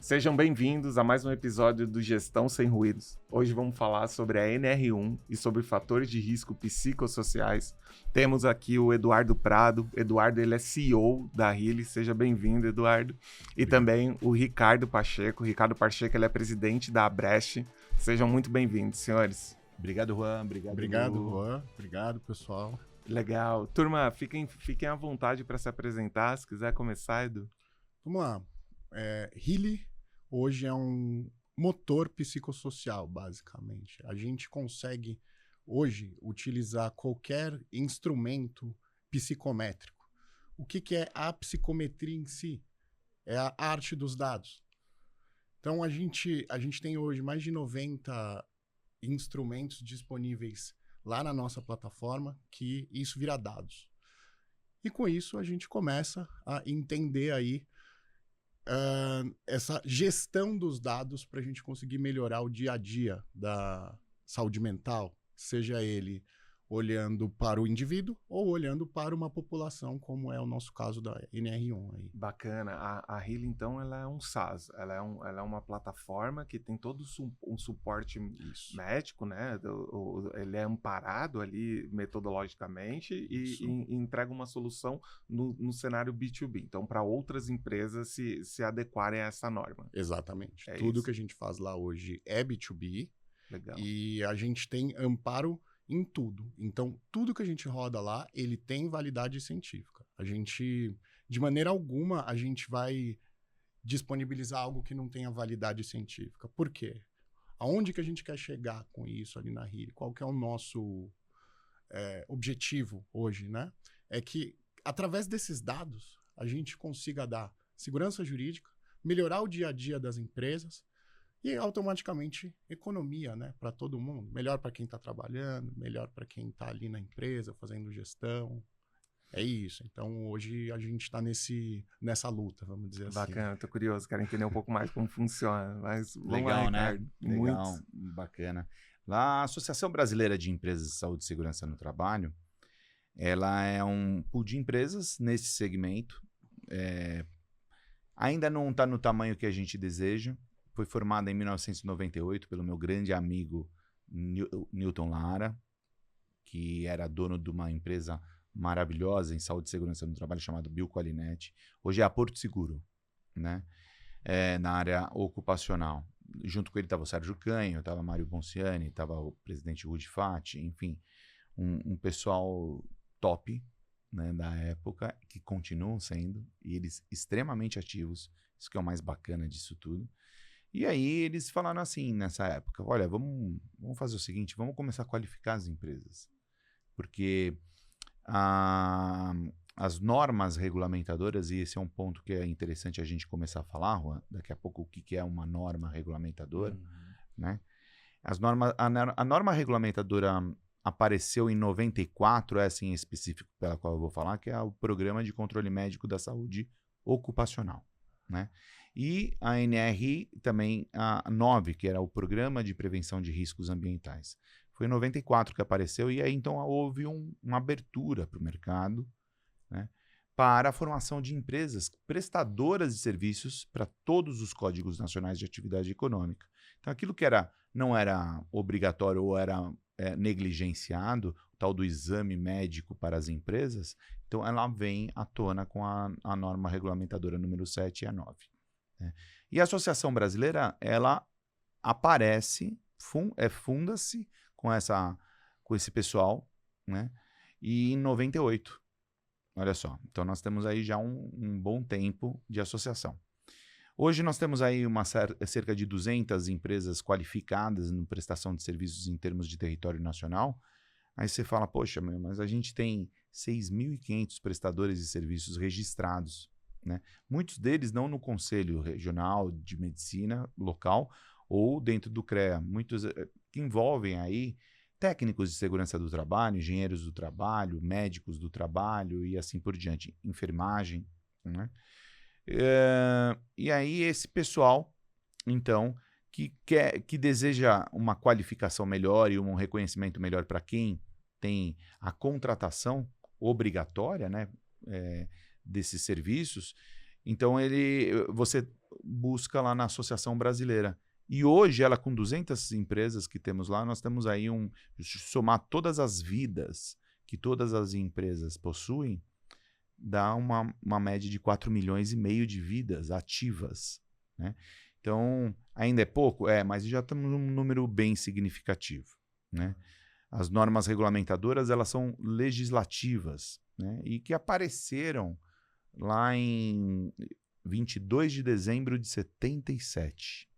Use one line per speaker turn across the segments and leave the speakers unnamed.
Sejam bem-vindos a mais um episódio do Gestão Sem Ruídos. Hoje vamos falar sobre a NR1 e sobre fatores de risco psicossociais. Temos aqui o Eduardo Prado. Eduardo, ele é CEO da Healy. Seja bem-vindo, Eduardo. E também o Ricardo Pacheco. Ricardo Pacheco, ele é presidente da Abrecht. Sejam muito bem-vindos, senhores.
Obrigado, Juan.
Obrigado, Juan. Obrigado, pessoal.
Legal. Turma, fiquem à vontade para se apresentar. Se quiser começar, Edu.
Vamos lá. Healy hoje é um motor psicossocial, basicamente. A gente consegue, hoje, utilizar qualquer instrumento psicométrico. O que é a psicometria em si? É a arte dos dados. Então, a gente tem hoje mais de 90 instrumentos disponíveis lá na nossa plataforma, que isso vira dados. E com isso, a gente começa a entender aí essa gestão dos dados para a gente conseguir melhorar o dia a dia da saúde mental, seja ele olhando para o indivíduo ou olhando para uma população, como é o nosso caso da NR1 aí.
Bacana. A Healy, então, ela é um SaaS. Ela é uma plataforma que tem todo um suporte médico, né? Ele é amparado ali metodologicamente e entrega uma solução no cenário B2B. Então, para outras empresas se adequarem a essa norma.
Exatamente. Tudo
isso.
Que a gente faz lá hoje é B2B.
Legal.
E a gente tem amparo em tudo. Então, tudo que a gente roda lá, ele tem validade científica. A gente, de maneira alguma, a gente vai disponibilizar algo que não tenha validade científica. Por quê? Aonde que a gente quer chegar com isso ali na Healy? Qual que é o nosso objetivo hoje, né? É que, através desses dados, a gente consiga dar segurança jurídica, melhorar o dia a dia das empresas, e automaticamente economia, né, para todo mundo. Melhor para quem está trabalhando, melhor para quem está ali na empresa fazendo gestão. É isso. Então, hoje a gente está nessa luta, vamos dizer assim.
Bacana, tô curioso, quero entender um pouco mais como funciona. Mas
Legal,
lá,
né?
Ricardo.
Legal, bacana. Lá, a Associação Brasileira de Empresas de Saúde e Segurança no Trabalho, ela é um pool de empresas nesse segmento. Ainda não está no tamanho que a gente deseja. Foi formada em 1998 pelo meu grande amigo Newton Lara, que era dono de uma empresa maravilhosa em saúde e segurança no trabalho chamada Bioqualinet. Hoje é a Porto Seguro, né? Na área ocupacional. Junto com ele estava o Sérgio Canho, estava Mário Bonciani, estava o presidente Rudi Fati, enfim, um pessoal top, né, da época, que continuam sendo, e eles extremamente ativos. Isso que é o mais bacana disso tudo. E aí eles falaram assim nessa época, olha, vamos fazer o seguinte, vamos começar a qualificar as empresas, porque as normas regulamentadoras, e esse é um ponto que é interessante a gente começar a falar, Juan, daqui a pouco o que é uma norma regulamentadora, né? A norma regulamentadora apareceu em 94, essa em específico pela qual eu vou falar, que é o Programa de Controle Médico da Saúde Ocupacional, né? E a NR também, a 9, que era o Programa de Prevenção de Riscos Ambientais. Foi em 94 que apareceu, e aí então houve uma abertura para o mercado, né, para a formação de empresas prestadoras de serviços para todos os códigos nacionais de atividade econômica. Então aquilo que não era obrigatório ou era negligenciado, o tal do exame médico para as empresas, então ela vem à tona com a norma regulamentadora número 7 e a 9. E a Associação Brasileira, ela aparece, funda-se com esse pessoal, né? E em 98, olha só, então nós temos aí já um bom tempo de associação. Hoje nós temos aí cerca de 200 empresas qualificadas na prestação de serviços em termos de território nacional. Aí você fala, poxa, mas a gente tem 6.500 prestadores de serviços registrados, né? Muitos deles não no Conselho Regional de Medicina local ou dentro do CREA, muitos que envolvem aí técnicos de segurança do trabalho, engenheiros do trabalho, médicos do trabalho e assim por diante, enfermagem, né? E aí esse pessoal, então, que deseja uma qualificação melhor e um reconhecimento melhor para quem tem a contratação obrigatória, né, desses serviços, Então, você busca lá na Associação Brasileira. E hoje, ela com 200 empresas que temos lá, nós temos aí somar todas as vidas que todas as empresas possuem, dá uma média de 4,5 milhões de vidas ativas, né? Então, ainda é pouco? Mas já estamos num número bem significativo, né? As normas regulamentadoras, elas são legislativas, né? E que apareceram lá em 22 de dezembro de 77,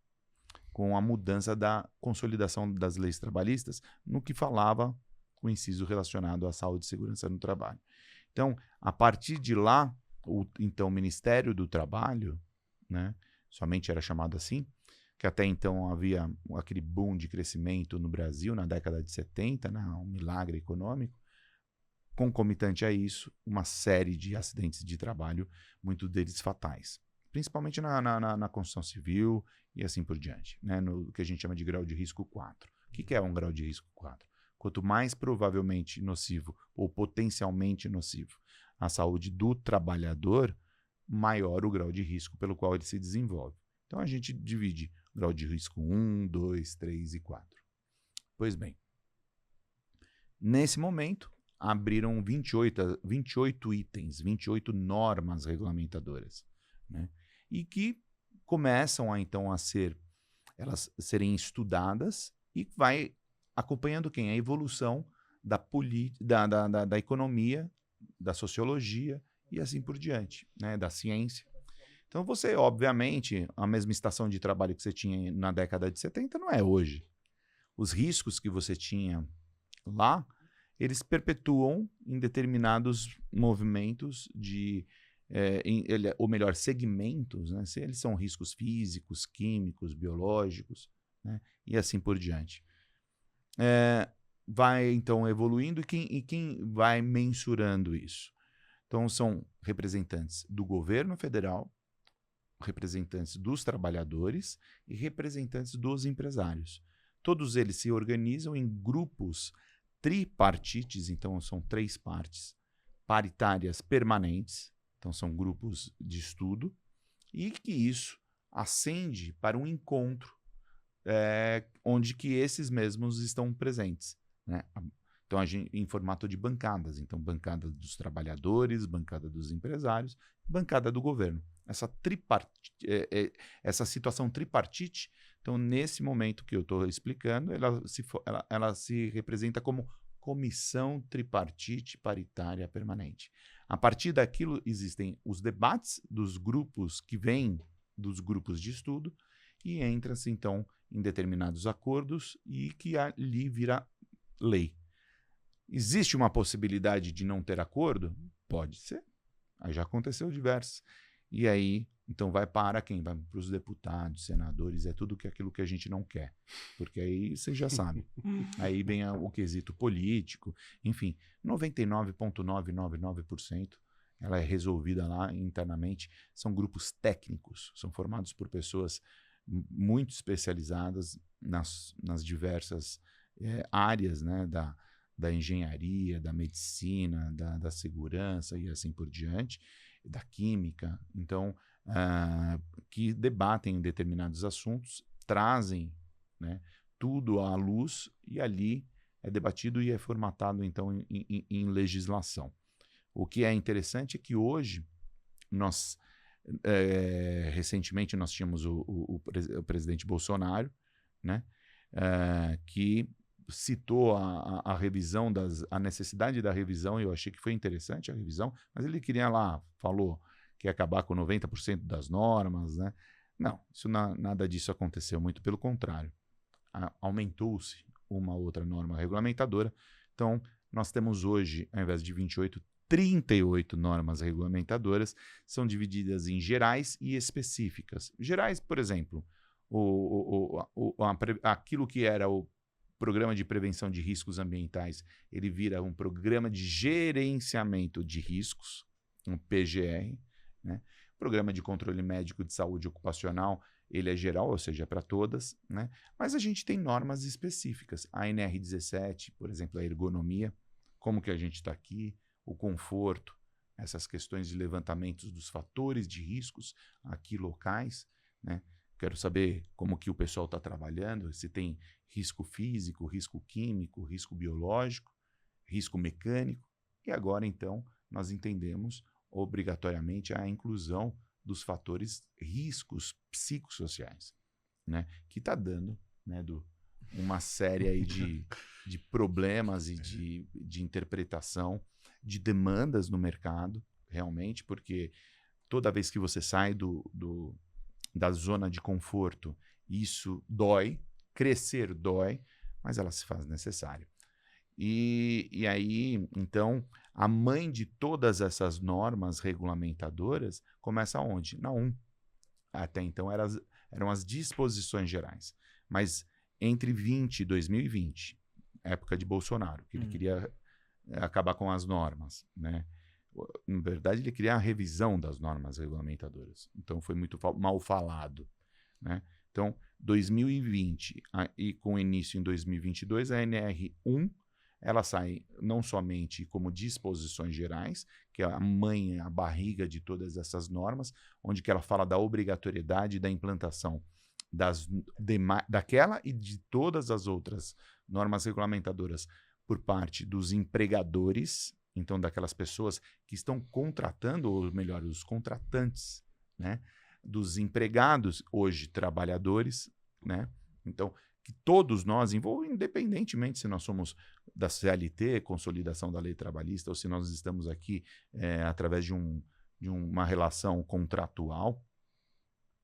com a mudança da consolidação das leis trabalhistas, no que falava o inciso relacionado à saúde e segurança no trabalho. Então, a partir de lá, então, o Ministério do Trabalho, né, somente era chamado assim, que até então havia aquele boom de crescimento no Brasil na década de 70, né, um milagre econômico. Concomitante a isso, uma série de acidentes de trabalho, muitos deles fatais, principalmente na construção civil e assim por diante, né, no que a gente chama de grau de risco 4. O que é um grau de risco 4? Quanto mais provavelmente nocivo ou potencialmente nocivo à saúde do trabalhador, maior o grau de risco pelo qual ele se desenvolve. Então, a gente divide grau de risco 1, 2, 3 e 4. Pois bem, nesse momento, abriram 28 itens, 28 normas regulamentadoras, né? E que começam a, então, elas serem estudadas e vai acompanhando quem? A evolução da economia, da sociologia e assim por diante, né? Da ciência. Então você, obviamente, a mesma estação de trabalho que você tinha na década de 70 não é hoje. Os riscos que você tinha lá, eles perpetuam em determinados movimentos ou melhor, segmentos, né? Eles são riscos físicos, químicos, biológicos, né? E assim por diante. Vai então evoluindo e quem vai mensurando isso? Então são representantes do governo federal, representantes dos trabalhadores e representantes dos empresários. Todos eles se organizam em grupos tripartites, então são 3 partes, paritárias permanentes, então são grupos de estudo, e que isso ascende para um encontro onde que esses mesmos estão presentes, né? Então, em formato de bancadas. Então, bancada dos trabalhadores, bancada dos empresários, bancada do governo. Essa situação tripartite, então, nesse momento que eu estou explicando, ela se representa como comissão tripartite paritária permanente. A partir daquilo, existem os debates dos grupos que vêm dos grupos de estudo e entra-se, então, em determinados acordos e que ali vira lei. Existe uma possibilidade de não ter acordo? Pode ser. Aí já aconteceu diversos. E aí, então vai para quem? Vai para os deputados, senadores, é tudo aquilo que a gente não quer. Porque aí você já sabe. Aí vem o quesito político, enfim, 99,999% ela é resolvida lá internamente. São grupos técnicos, são formados por pessoas muito especializadas nas diversas áreas, né, da engenharia, da medicina, da segurança e assim por diante, da química, então, que debatem determinados assuntos, trazem, né, tudo à luz e ali é debatido e é formatado, então, em legislação. O que é interessante é que hoje, recentemente nós tínhamos o presidente Bolsonaro, né, que citou a revisão, a necessidade da revisão, e eu achei que foi interessante a revisão, mas ele falou que ia acabar com 90% das normas, né? Não, nada disso aconteceu, muito pelo contrário. Aumentou-se uma outra norma regulamentadora, então nós temos hoje, ao invés de 28, 38 normas regulamentadoras, são divididas em gerais e específicas. Gerais, por exemplo, aquilo que era o Programa de Prevenção de Riscos Ambientais, ele vira um Programa de Gerenciamento de Riscos, um PGR, né? Programa de Controle Médico de Saúde Ocupacional, ele é geral, ou seja, para todas, né? Mas a gente tem normas específicas. A NR17, por exemplo, a ergonomia, como que a gente está aqui, o conforto, essas questões de levantamentos dos fatores de riscos aqui locais, né? Quero saber como que o pessoal está trabalhando, se tem risco físico, risco químico, risco biológico, risco mecânico. E agora, então, nós entendemos obrigatoriamente a inclusão dos fatores riscos psicossociais, né? Que está dando, né, uma série aí de problemas e de interpretação, de demandas no mercado, realmente, porque toda vez que você sai da zona de conforto, isso dói, crescer dói, mas ela se faz necessária. E aí, então, a mãe de todas essas normas regulamentadoras começa onde? Na 1. Até então eram as disposições gerais. Mas entre 2020, época de Bolsonaro, que ele queria acabar com as normas, né? Na verdade, ele queria a revisão das normas regulamentadoras. Então, foi muito mal falado, né? Então, 2020 e com início em 2022, a NR1 ela sai não somente como disposições gerais, que é a mãe, a barriga de todas essas normas, onde que ela fala da obrigatoriedade da implantação daquela e de todas as outras normas regulamentadoras por parte dos empregadores, então daquelas pessoas que estão contratando, ou melhor, os contratantes, né? Dos empregados, hoje trabalhadores, né? Então, que todos nós, independentemente se nós somos da CLT, consolidação da lei trabalhista, ou se nós estamos aqui através de uma relação contratual,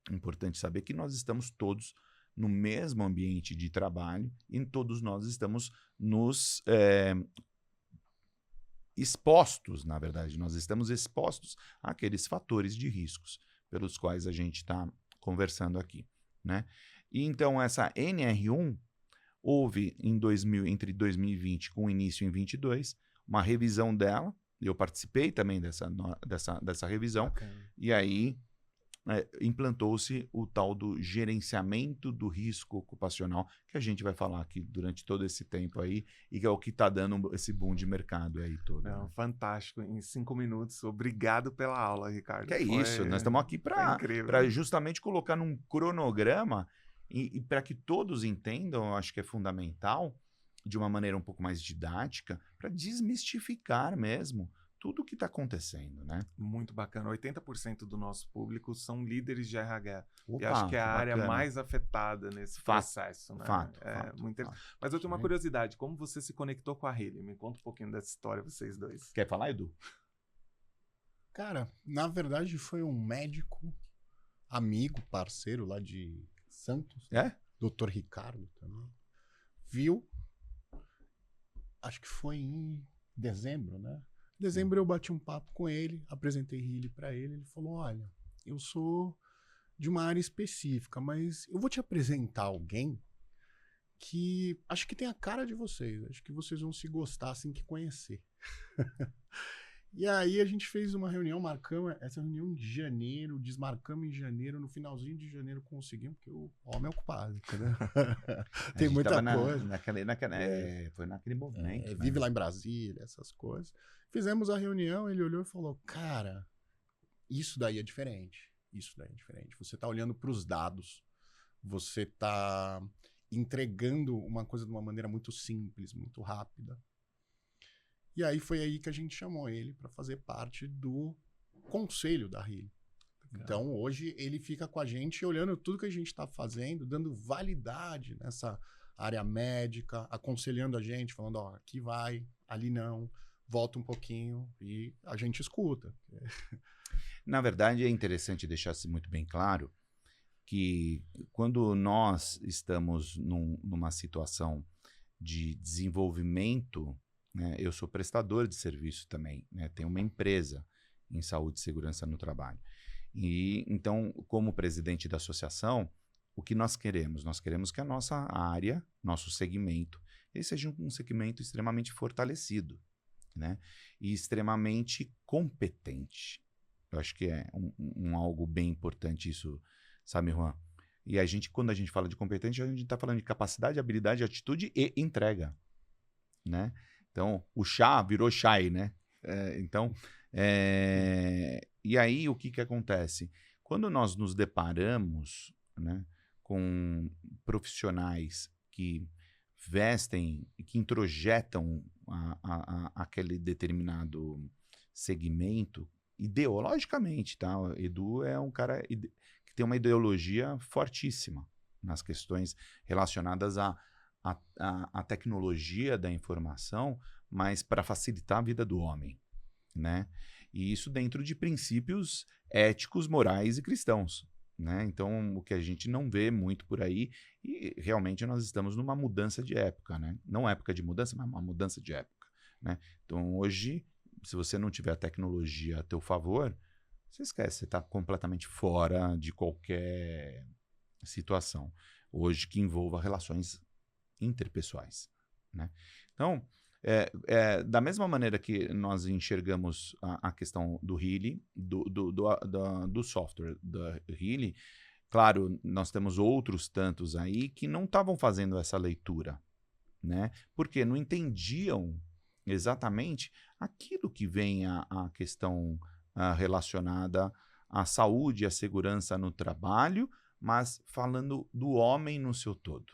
é importante saber que nós estamos todos no mesmo ambiente de trabalho e todos nós estamos nos expostos, na verdade, nós estamos expostos àqueles fatores de riscos pelos quais a gente está conversando aqui, né? E então essa NR1 houve entre 2020 com início em 22, uma revisão dela, eu participei também dessa revisão,
Bacana.
E aí implantou-se o tal do gerenciamento do risco ocupacional, que a gente vai falar aqui durante todo esse tempo aí, e que é o que está dando esse boom de mercado aí todo.
Não,
né?
Fantástico, em 5 minutos. Obrigado pela aula, Ricardo.
Que é isso, nós estamos aqui
incrível.
para justamente colocar num cronograma e para que todos entendam, eu acho que é fundamental, de uma maneira um pouco mais didática, para desmistificar mesmo tudo o que está acontecendo, né?
Muito bacana. 80% do nosso público são líderes de RH.
Opa,
e acho que é a área
bacana.
mais afetada nesse processo. Né?
Fato.
Muito interessante.
Fato.
Mas eu tenho uma
Sim.
curiosidade. Como você se conectou com a Hayley? Me conta um pouquinho dessa história, vocês dois.
Quer falar, Edu?
Cara, na verdade foi um médico, amigo, parceiro lá de Santos,
É?
Dr. Ricardo também, viu, acho que foi em dezembro, né? Em dezembro eu bati um papo com ele, apresentei Healy pra ele, ele falou, olha, eu sou de uma área específica, mas eu vou te apresentar alguém que acho que tem a cara de vocês, acho que vocês vão se gostar assim que conhecer. E aí a gente fez uma reunião, marcamos essa reunião em janeiro, desmarcamos em janeiro, no finalzinho de janeiro conseguimos, porque o homem é ocupado, entendeu? Tem muita coisa.
Foi naquele momento. né?
Vive lá em Brasília, essas coisas. Fizemos a reunião, ele olhou e falou, cara, isso daí é diferente. Isso daí é diferente. Você tá olhando para os dados, você tá entregando uma coisa de uma maneira muito simples, muito rápida. E aí foi aí que a gente chamou ele para fazer parte do conselho da Healy. Então hoje ele fica com a gente olhando tudo que a gente está fazendo, dando validade nessa área médica, aconselhando a gente, falando, ó, aqui vai, ali não, volta um pouquinho e a gente escuta.
Na verdade, é interessante deixar-se muito bem claro que quando nós estamos numa situação de desenvolvimento, né, eu sou prestador de serviço também, né, tenho uma empresa em saúde e segurança no trabalho. E então, como presidente da associação, o que nós queremos? Nós queremos que a nossa área, nosso segmento, ele seja um segmento extremamente fortalecido, né, e extremamente competente. Eu acho que é algo bem importante isso, sabe, Juan? E quando a gente fala de competente, a gente está falando de capacidade, habilidade, atitude e entrega, né? Então, o chá virou chai, né? Então, E aí, o que acontece? Quando nós nos deparamos, né, com profissionais que vestem e que introjetam aquele determinado segmento, ideologicamente, tá? O Edu é um cara que tem uma ideologia fortíssima nas questões relacionadas à tecnologia da informação, mas para facilitar a vida do homem, né? E isso dentro de princípios éticos, morais e cristãos, né? Então, o que a gente não vê muito por aí, e realmente nós estamos numa mudança de época, né? Não época de mudança, mas uma mudança de época, né? Então, hoje, se você não tiver a tecnologia a teu favor, você esquece, você está completamente fora de qualquer situação, hoje que envolva relações interpessoais, né? Então, da mesma maneira que nós enxergamos a questão do Healy, do software da Healy, claro, nós temos outros tantos aí que não estavam fazendo essa leitura, né? Porque não entendiam exatamente aquilo que vem a questão relacionada à saúde e à segurança no trabalho, mas falando do homem no seu todo,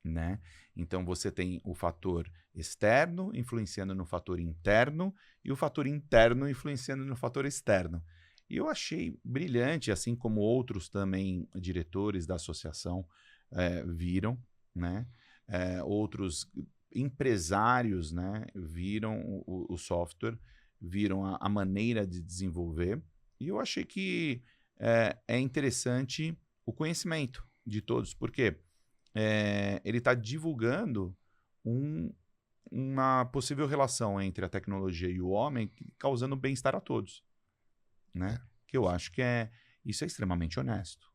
né? Então você tem o fator externo influenciando no fator interno e o fator interno influenciando no fator externo. E eu achei brilhante, assim como outros também diretores da associação viram, né? Outros empresários, né, viram o software, viram a maneira de desenvolver, e eu achei que é interessante o conhecimento de todos, porque ele está divulgando uma possível relação entre a tecnologia e o homem, causando bem-estar a todos, né? Que eu acho que isso é extremamente honesto.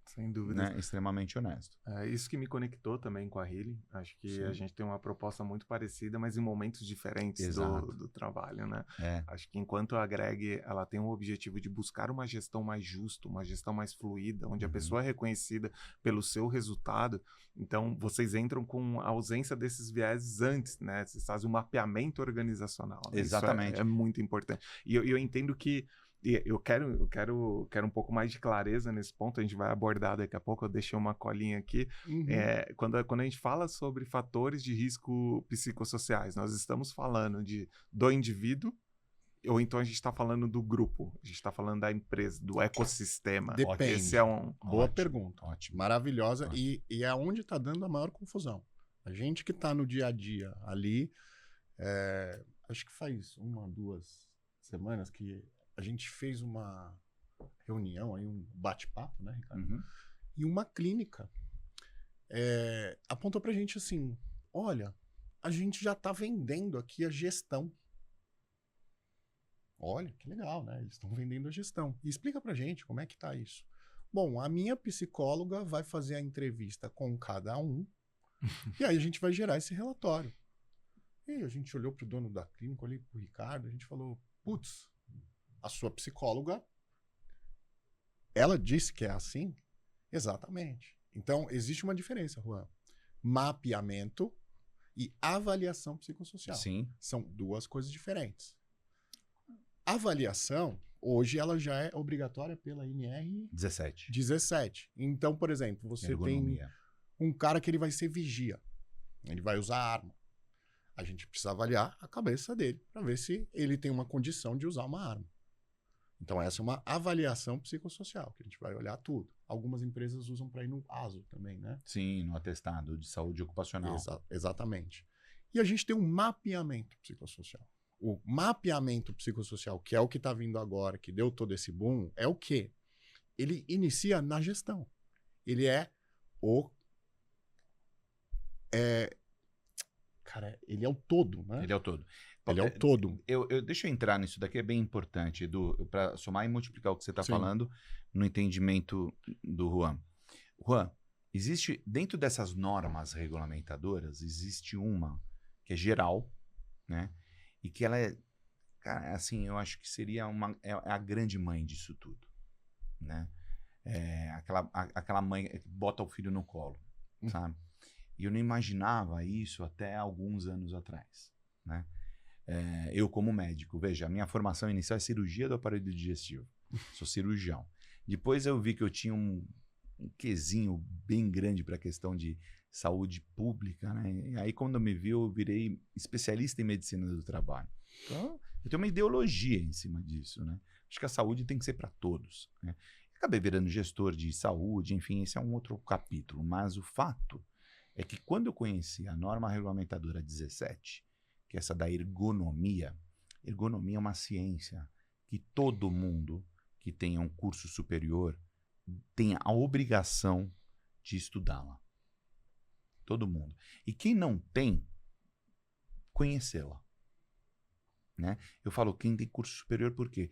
Sem dúvida.
Né? Extremamente honesto.
É isso que me conectou também com a Healy. Acho que a gente tem uma proposta muito parecida, mas em momentos diferentes do trabalho, né? Acho que enquanto a Greg ela tem o objetivo de buscar uma gestão mais justa, uma gestão mais fluida, onde a pessoa é reconhecida pelo seu resultado, então vocês entram com a ausência desses vieses antes, né? Vocês fazem um mapeamento organizacional. Né?
Exatamente.
Isso é muito importante. E eu entendo que eu quero um pouco mais de clareza nesse ponto, a gente vai abordar daqui a pouco, eu deixei uma colinha aqui. Quando a gente fala sobre fatores de risco psicossociais, nós estamos falando do indivíduo, ou então a gente está falando do grupo, a gente está falando da empresa, do ecossistema.
Depende.
Esse é
Boa pergunta.
Ótimo.
Maravilhosa. E é onde está dando a maior confusão. A gente que está no dia a dia ali, acho que faz 1 ou 2 semanas que a gente fez uma reunião, aí, um bate-papo, né, Ricardo? E uma clínica apontou pra gente assim, olha, a gente já tá vendendo aqui a gestão. Olha, que legal, né? Eles estão vendendo a gestão. E explica pra gente como é que tá isso. Bom, a minha psicóloga vai fazer a entrevista com cada um e aí a gente vai gerar esse relatório. E aí a gente olhou pro dono da clínica, olhei pro Ricardo, a gente falou, putz, a sua psicóloga, ela disse que é assim? Exatamente. Então, existe uma diferença, Juan. Mapeamento e avaliação psicossocial.
Sim.
São 2 coisas diferentes. Avaliação, hoje, ela já é obrigatória pela NR 17. Então, por exemplo, você tem um cara que ele vai ser vigia. Ele vai usar arma. A gente precisa avaliar a cabeça dele para ver se ele tem uma condição de usar uma arma. Então, essa é uma avaliação psicossocial, que a gente vai olhar tudo. Algumas empresas usam para ir no ASO também, né?
Sim, no atestado de saúde ocupacional.
Exatamente. E a gente tem um mapeamento psicossocial. O mapeamento psicossocial, que é o que está vindo agora, que deu todo esse boom, é o quê? Ele inicia na gestão. Ele é o... Cara, ele é o todo, né?
Ele é o todo.
Ele é o todo.
Deixa eu entrar nisso daqui, é bem importante, Edu, para somar e multiplicar o que você está falando no entendimento do Juan. Juan, existe, dentro dessas normas regulamentadoras, existe uma que é geral, né? E que ela é, cara, assim, eu acho que seria a grande mãe disso tudo, né? Aquela mãe que bota o filho no colo, sabe? E eu não imaginava isso até alguns anos atrás, né? eu como médico, veja, a minha formação inicial é cirurgia do aparelho digestivo. Sou cirurgião. Depois eu vi que eu tinha um quesinho bem grande para a questão de saúde pública, né? E aí, quando eu me vi, eu virei especialista em medicina do trabalho. Então, eu tenho uma ideologia em cima disso, né? Acho que a saúde tem que ser para todos, né? Acabei virando gestor de saúde, enfim, esse é um outro capítulo. Mas o fato é que quando eu conheci a norma regulamentadora 17, que é essa da ergonomia é uma ciência que todo mundo que tenha um curso superior tem a obrigação de estudá-la. Todo mundo. E quem não tem, conhecê-la. Né? Eu falo quem tem curso superior por quê?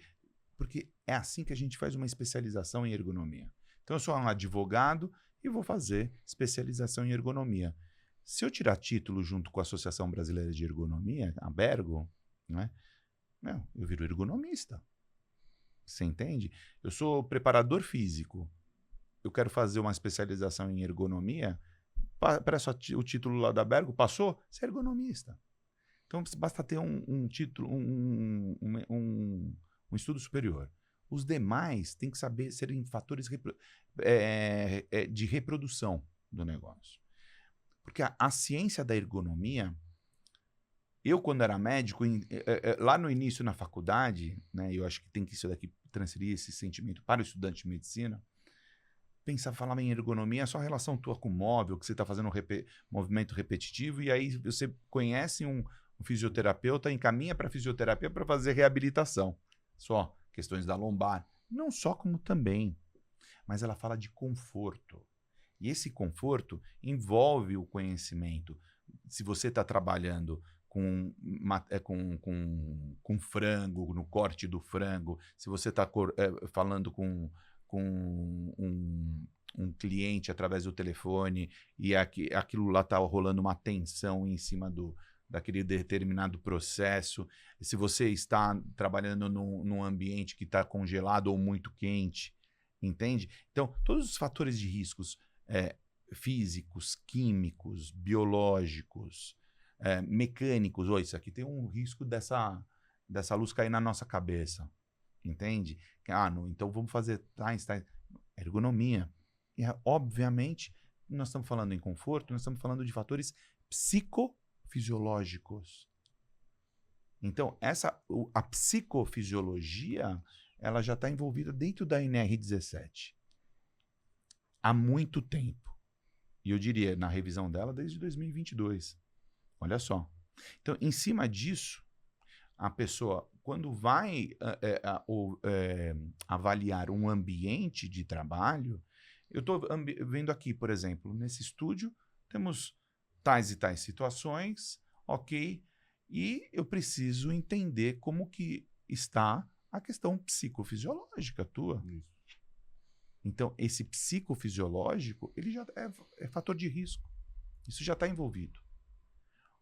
Porque é assim que a gente faz uma especialização em ergonomia. Então eu sou um advogado e vou fazer especialização em ergonomia. Se eu tirar título junto com a Associação Brasileira de Ergonomia, a Bergo, né? Eu viro ergonomista. Você entende? Eu sou preparador físico. Eu quero fazer uma especialização em ergonomia. Presta o título lá da Bergo, passou? Você é ergonomista. Então basta ter um título, um estudo superior. Os demais têm que saber serem fatores de reprodução do negócio. Porque a ciência da ergonomia, eu quando era médico, lá no início na faculdade, né, eu acho que tem que isso daqui transferir esse sentimento para o estudante de medicina, falava em ergonomia, é só a relação tua com o móvel, que você está fazendo movimento repetitivo, e aí você conhece um fisioterapeuta, encaminha para fisioterapia para fazer reabilitação. Só questões da lombar. Não só, como também. Mas ela fala de conforto. E esse conforto envolve o conhecimento. Se você está trabalhando com frango, no corte do frango, se você está falando com um cliente através do telefone e aquilo lá está rolando uma tensão em cima daquele determinado processo, se você está trabalhando num ambiente que está congelado ou muito quente, entende? Então, todos os fatores de riscos físicos, químicos, biológicos, mecânicos, isso aqui tem um risco dessa luz cair na nossa cabeça, entende? Então vamos fazer ergonomia. E, obviamente, nós estamos falando em conforto, nós estamos falando de fatores psicofisiológicos. Então, a psicofisiologia, ela já está envolvida dentro da NR17 há muito tempo. E eu diria, na revisão dela, desde 2022. Olha só. Então, em cima disso, a pessoa, quando vai avaliar um ambiente de trabalho, eu estou vendo aqui, por exemplo, nesse estúdio, temos tais e tais situações, ok? E eu preciso entender como que está a questão psicofisiológica tua. Isso. Então, esse psicofisiológico, ele já é fator de risco. Isso já está envolvido.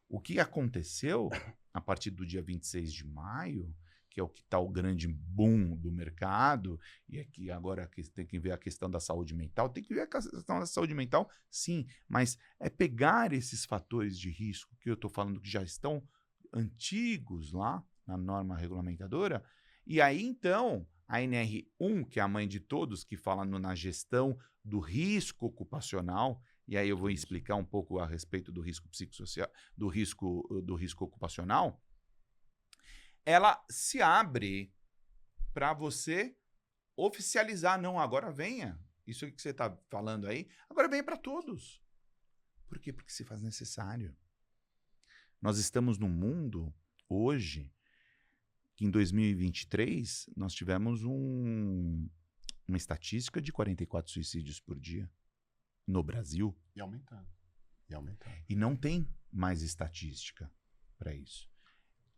O que aconteceu a partir do dia 26 de maio, que é o que está o grande boom do mercado, e é que agora tem que ver a questão da saúde mental, tem que ver a questão da saúde mental, sim, mas é pegar esses fatores de risco que eu estou falando que já estão antigos lá na norma regulamentadora, e aí então a NR1, que é a mãe de todos, que fala na gestão do risco ocupacional, e aí eu vou explicar um pouco a respeito do risco psicossocial, do risco ocupacional, ela se abre para você oficializar. Não, agora venha. Isso que você está falando aí, agora venha para todos. Por quê? Porque se faz necessário. Nós estamos num mundo, hoje, que em 2023, nós tivemos uma estatística de 44 suicídios por dia no Brasil.
E aumentando.
E não tem mais estatística para isso.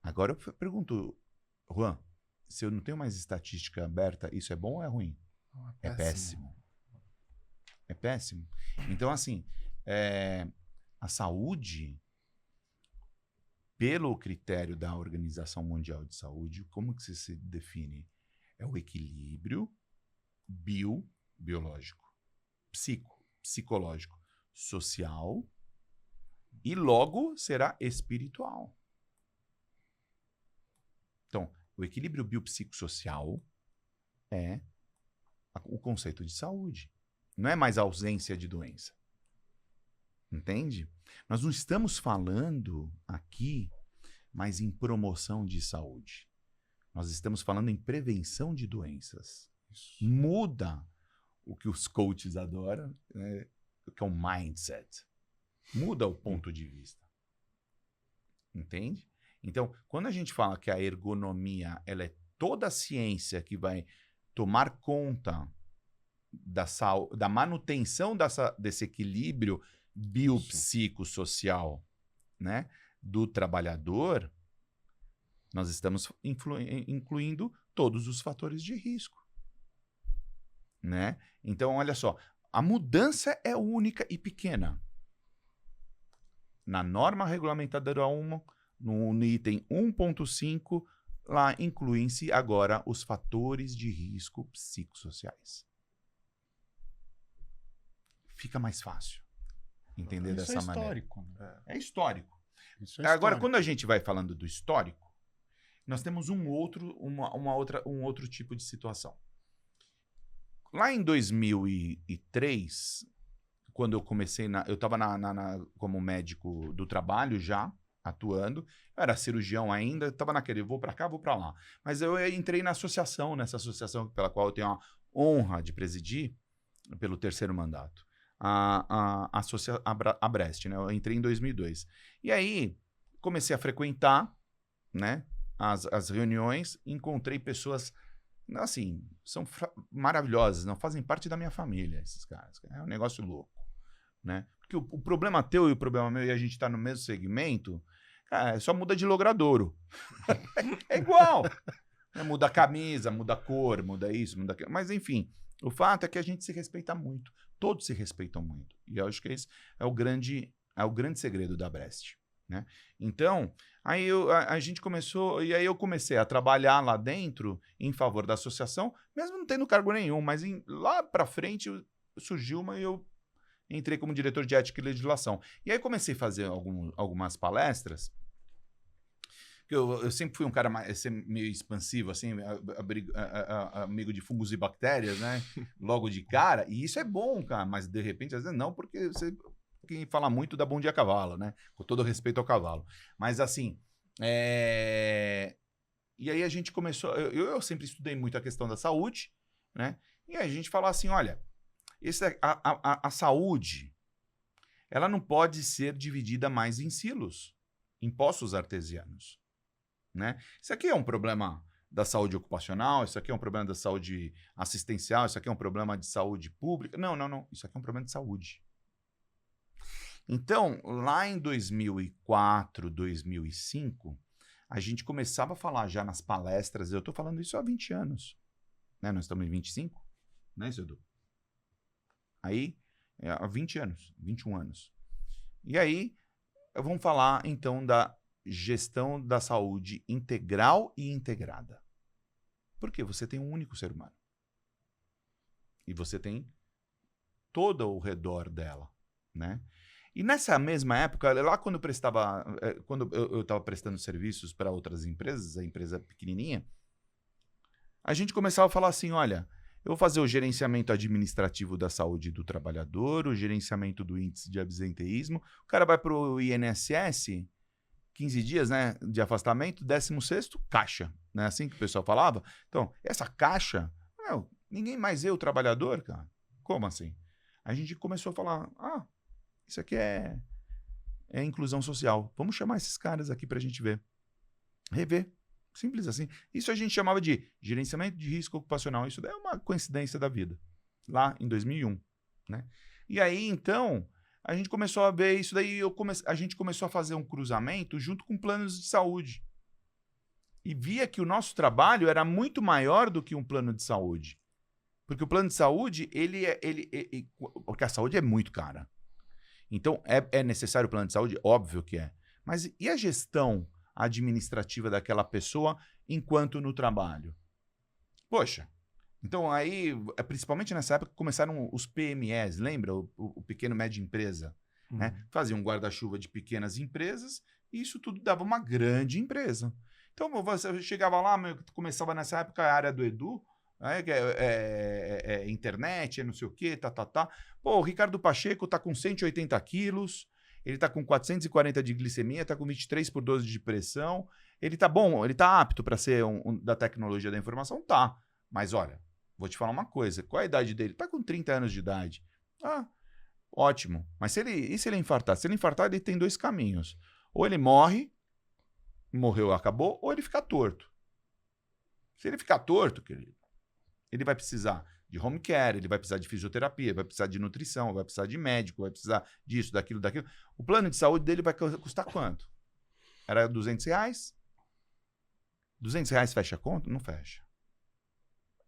Agora eu pergunto, Juan, se eu não tenho mais estatística aberta, isso é bom ou é ruim? É péssimo. É péssimo. Então, assim, a saúde, pelo critério da Organização Mundial de Saúde, como que se define? É o equilíbrio biológico, psicológico, social e logo será espiritual. Então, o equilíbrio biopsicossocial é o conceito de saúde. Não é mais ausência de doença. Entende? Nós não estamos falando aqui mais em promoção de saúde. Nós estamos falando em prevenção de doenças. Isso. Muda o que os coaches adoram, né? Que é o mindset. Muda o ponto de vista. Entende? Então, quando a gente fala que a ergonomia ela é toda a ciência que vai tomar conta da manutenção desse equilíbrio biopsicossocial, né, do trabalhador, nós estamos incluindo todos os fatores de risco. Né? Então, olha só, a mudança é única e pequena. Na norma regulamentadora 1, no item 1.5, lá incluem-se agora os fatores de risco psicossociais. Fica mais fácil entender dessa maneira.
Histórico. Né?
É histórico.
Isso é
Agora,
histórico.
quando a gente vai falando do histórico, nós temos um outro tipo de situação. Lá em 2003, quando eu comecei, eu estava como médico do trabalho já, atuando, eu era cirurgião ainda, estava naquele, vou para cá, vou para lá. Mas eu entrei nessa associação pela qual eu tenho a honra de presidir pelo 3º mandato, a Brest, né? Eu entrei em 2002. E aí, comecei a frequentar, né, as reuniões, encontrei pessoas, assim, são maravilhosas, não fazem parte da minha família, esses caras. É um negócio louco, né? Porque o problema teu e o problema meu, e a gente tá no mesmo segmento, cara, só muda de logradouro. É igual. Muda a camisa, muda a cor, muda isso, muda aquilo. Mas, enfim, o fato é que a gente se respeita muito. Todos se respeitam muito. E eu acho que esse é o grande segredo da Brest. Né? Então, aí a gente começou, e aí eu comecei a trabalhar lá dentro em favor da associação, mesmo não tendo cargo nenhum, mas lá para frente surgiu e eu entrei como diretor de ética e legislação. E aí comecei a fazer algumas palestras, que eu sempre fui um cara meio expansivo, assim, amigo de fungos e bactérias, né? Logo de cara, e isso é bom, cara, mas de repente, às vezes não, porque quem fala muito dá bom dia a cavalo, né? Com todo respeito ao cavalo. Mas assim, e aí a gente começou, eu sempre estudei muito a questão da saúde, né? E a gente falou assim, olha, a saúde, ela não pode ser dividida mais em silos, em poços artesianos, né? Isso aqui é um problema da saúde ocupacional, isso aqui é um problema da saúde assistencial, isso aqui é um problema de saúde pública. Não. Isso aqui é um problema de saúde. Então, lá em 2004, 2005, a gente começava a falar já nas palestras, eu estou falando isso há 20 anos, né? Nós estamos em 25, né, Edu? Aí, há 20 anos, 21 anos. E aí, vamos falar, então, da gestão da saúde integral e integrada. Por quê? Você tem um único ser humano. E você tem todo ao redor dela, né? E nessa mesma época, lá quando eu estava prestando serviços para outras empresas, a empresa pequenininha, a gente começava a falar assim, olha, eu vou fazer o gerenciamento administrativo da saúde do trabalhador, o gerenciamento do índice de absenteísmo, o cara vai para o INSS, 15 dias, né, de afastamento, 16º, caixa, né, assim que o pessoal falava. Então, essa caixa, ninguém mais o trabalhador, cara. Como assim? A gente começou a falar, isso aqui é inclusão social. Vamos chamar esses caras aqui para a gente rever. Simples assim. Isso a gente chamava de gerenciamento de risco ocupacional. Isso daí é uma coincidência da vida. Lá em 2001. Né? E aí, então, a gente começou a ver isso daí. A gente começou a fazer um cruzamento junto com planos de saúde. E via que o nosso trabalho era muito maior do que um plano de saúde. Porque o plano de saúde, porque a saúde é muito cara. Então, é necessário o plano de saúde? Óbvio que é. Mas e a gestão administrativa daquela pessoa enquanto no trabalho? Poxa, então aí, principalmente nessa época, começaram os PMEs, lembra? O pequeno médio empresa. Né? Faziam um guarda-chuva de pequenas empresas e isso tudo dava uma grande empresa. Então, você chegava lá, começava nessa época a área do Edu, internet, não sei o quê, tá. Pô, o Ricardo Pacheco tá com 180 quilos, ele tá com 440 de glicemia, tá com 23/12 de pressão, ele tá bom, ele tá apto para ser da tecnologia da informação? Tá. Mas olha, vou te falar uma coisa, qual é a idade dele? Tá com 30 anos de idade. Ah, ótimo. Mas e se ele infartar? Se ele infartar, ele tem 2 caminhos. Ou ele morreu, acabou, ou ele fica torto. Se ele ficar torto, querido, ele vai precisar de home care, ele vai precisar de fisioterapia, vai precisar de nutrição, vai precisar de médico, vai precisar disso, daquilo. O plano de saúde dele vai custar quanto? Era R$200? R$200 fecha a conta? Não fecha.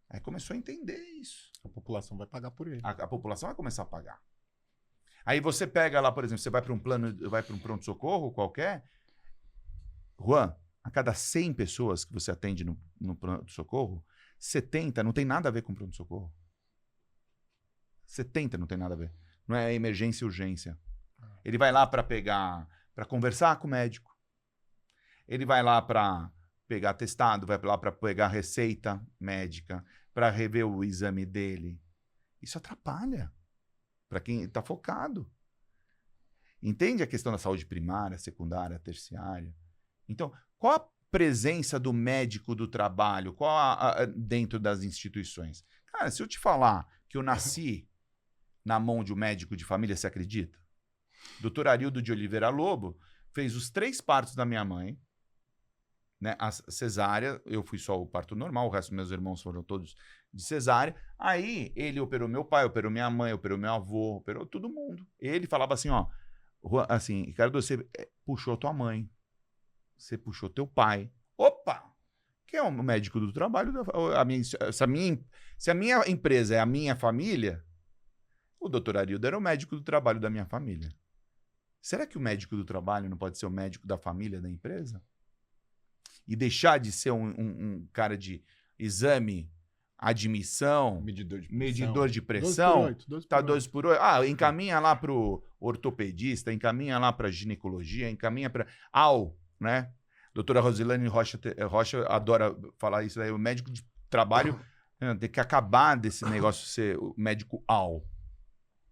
Aí começou a entender isso.
A população vai pagar por ele.
A população vai começar a pagar. Aí você pega lá, por exemplo, você vai para um pronto-socorro qualquer. Juan, a cada 100 pessoas que você atende no pronto-socorro, 70 não tem nada a ver com pronto-socorro. 70 não tem nada a ver. Não é emergência e urgência. Ele vai lá para conversar com o médico. Ele vai lá para pegar atestado, vai lá para pegar receita médica, para rever o exame dele. Isso atrapalha para quem está focado. Entende a questão da saúde primária, secundária, terciária? Então, qual a presença do médico do trabalho? Dentro das instituições? Cara, se eu te falar que eu nasci na mão de um médico de família, você acredita? Dr. Arildo de Oliveira Lobo fez os 3 partos da minha mãe, né? A cesárea, eu fui só o parto normal, o resto dos meus irmãos foram todos de cesárea. Aí ele operou meu pai, operou minha mãe, operou meu avô, operou todo mundo. Ele falava assim, ó, assim, Ricardo, você puxou tua mãe. Você puxou teu pai. Opa! Quem é o médico do trabalho? Se a minha empresa é a minha família, o doutor Arildo era o médico do trabalho da minha família. Será que o médico do trabalho não pode ser o médico da família da empresa? E deixar de ser um cara de exame, admissão, medidor de pressão?
2
Tá 2/8. Ah, encaminha lá pro ortopedista, encaminha lá pra ginecologia, encaminha pra... né? Doutora Rosilane Rocha adora falar isso aí. O médico de trabalho tem que acabar desse negócio de ser o médico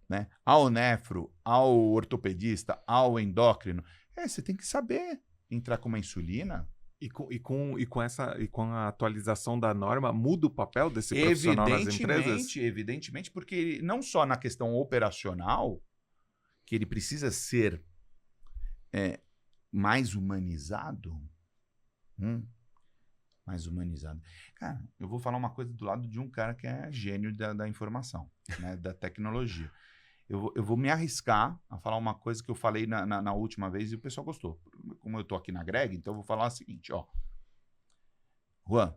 né? Ao nefro, ao ortopedista, ao endócrino. Você tem que saber entrar com uma insulina.
E com a atualização da norma, muda o papel desse profissional nas empresas?
Evidentemente, porque não só na questão operacional, que ele precisa ser mais humanizado. Mais humanizado. Cara, eu vou falar uma coisa do lado de um cara que é gênio da informação, né, da tecnologia. Eu vou me arriscar a falar uma coisa que eu falei na última vez e o pessoal gostou. Como eu tô aqui na Greg, então eu vou falar o seguinte, ó. Juan,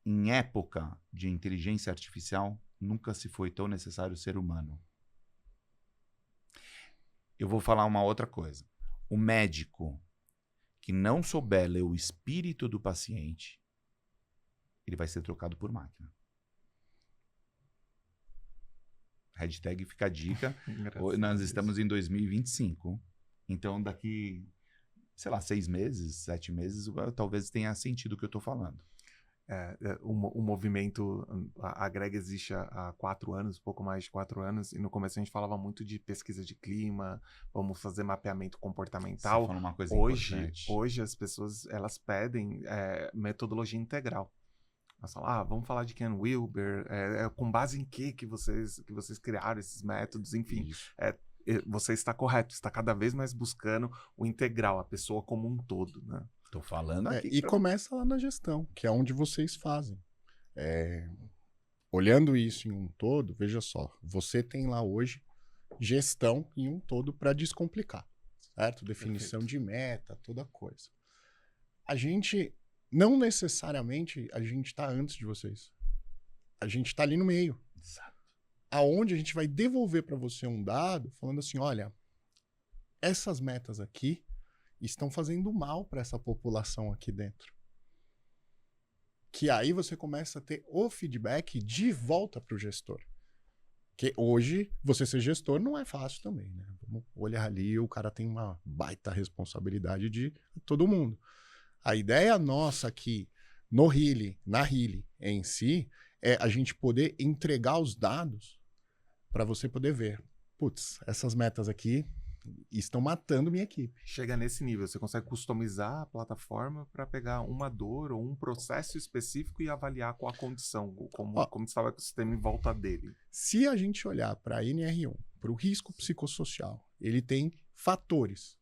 em época de inteligência artificial, nunca se foi tão necessário o ser humano. Eu vou falar uma outra coisa. O médico que não souber ler o espírito do paciente, ele vai ser trocado por máquina. Hashtag fica a dica. Nós estamos em 2025. Então, daqui, sei lá, 6 meses, 7 meses, talvez tenha sentido o que eu estou falando.
O movimento, a Greg existe há 4 anos, pouco mais de 4 anos, e no começo a gente falava muito de pesquisa de clima, vamos fazer mapeamento comportamental.
Você falou uma coisa
hoje as pessoas, elas pedem metodologia integral. Elas falam, vamos falar de Ken Wilber, com base em que vocês criaram esses métodos, enfim. Você está correto, está cada vez mais buscando o integral, a pessoa como um todo, né?
Tô falando aqui.
E começa lá na gestão, que é onde vocês fazem. Olhando isso em um todo, veja só, você tem lá hoje gestão em um todo para descomplicar, certo? Definição de meta, toda coisa. A gente, não necessariamente, a gente está antes de vocês. A gente está ali no meio.
Exato.
Aonde a gente vai devolver para você um dado falando assim, olha, essas metas aqui estão fazendo mal para essa população aqui dentro. Que aí você começa a ter o feedback de volta para o gestor. Que hoje, você ser gestor não é fácil também, né? Vamos olhar ali, o cara tem uma baita responsabilidade de todo mundo. A ideia nossa aqui no Healy, na Healy em si, é a gente poder entregar os dados para você poder ver. Putz, essas metas aqui estão matando minha equipe.
Chega nesse nível, você consegue customizar a plataforma para pegar uma dor ou um processo específico e avaliar qual a condição, como estava o sistema em volta dele.
Se a gente olhar para a NR1, para o risco psicossocial, ele tem fatores,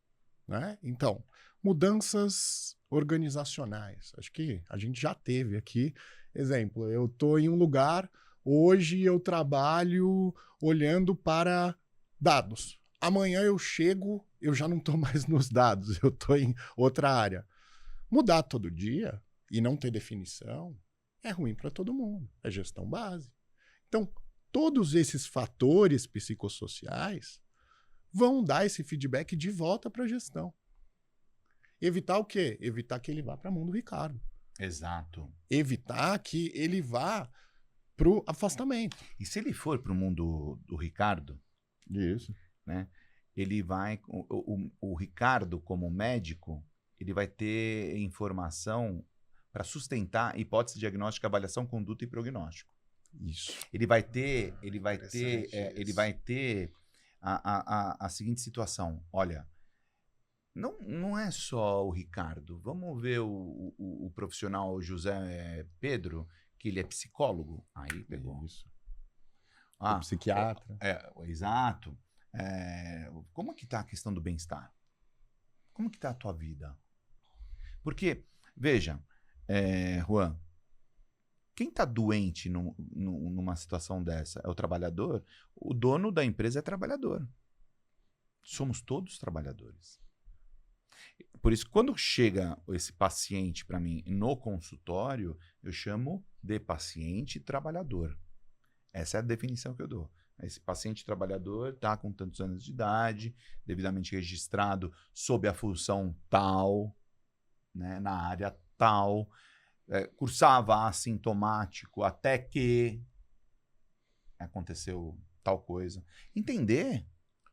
né? Então, mudanças organizacionais. Acho que a gente já teve aqui. Exemplo, eu estou em um lugar, hoje eu trabalho olhando para dados. Amanhã eu chego, eu já não estou mais nos dados, eu estou em outra área. Mudar todo dia e não ter definição é ruim para todo mundo. É gestão base. Então, todos esses fatores psicossociais vão dar esse feedback de volta para a gestão. Evitar o quê? Evitar que ele vá para a mão do Ricardo.
Exato.
Evitar que ele vá para o afastamento.
E se ele for para o mundo do Ricardo,
Isso.
né? Ele vai, o Ricardo, como médico, ele vai ter informação para sustentar hipótese diagnóstica, avaliação, conduta e prognóstico.
Isso.
Ele vai ter a seguinte situação. Olha, não é só o Ricardo. Vamos ver o profissional José Pedro, que ele é psicólogo. Aí pegou.
Isso. O psiquiatra.
Exato. Como que tá a questão do bem-estar? Como que tá a tua vida? Porque, veja, Juan, quem tá doente numa situação dessa é o trabalhador. O dono da empresa é trabalhador. Somos todos trabalhadores. Por isso, quando chega esse paciente para mim no consultório, eu chamo de paciente trabalhador. Essa é a definição que eu dou. Esse paciente trabalhador está com tantos anos de idade, devidamente registrado sob a função tal, né, na área tal, cursava assintomático até que aconteceu tal coisa. Entender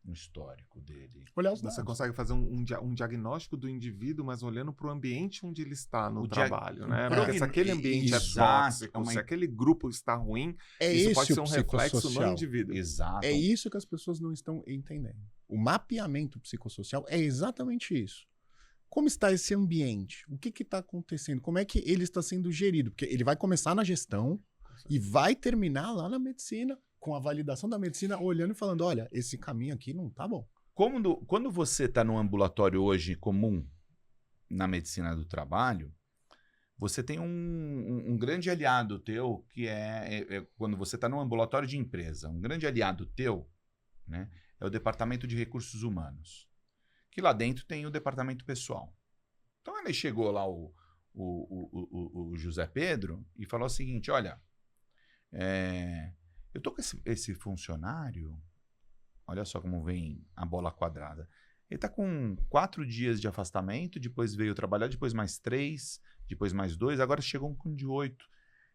o histórico dele.
Olhar os dados.
Você consegue fazer um diagnóstico do indivíduo, mas olhando para o ambiente onde ele está no trabalho, né? Porque se aquele ambiente é tóxico, se aquele grupo está ruim, isso pode ser um reflexo no indivíduo.
Exato.
É isso que as pessoas não estão entendendo. O mapeamento psicossocial é exatamente isso. Como está esse ambiente? O que está acontecendo? Como é que ele está sendo gerido? Porque ele vai começar na gestão e vai terminar lá na medicina, com a validação da medicina, olhando e falando, olha, esse caminho aqui não tá bom.
Quando você está num ambulatório hoje comum, na medicina do trabalho, você tem um grande aliado teu, que quando você está num ambulatório de empresa, um grande aliado teu, né, é o departamento de recursos humanos, que lá dentro tem o departamento pessoal. Então ele chegou lá, o José Pedro, e falou o seguinte, olha, eu tô com esse funcionário, olha só como vem a bola quadrada. Ele tá com 4 dias de afastamento, depois veio trabalhar, depois mais 3, depois mais 2, agora chegou com de 8.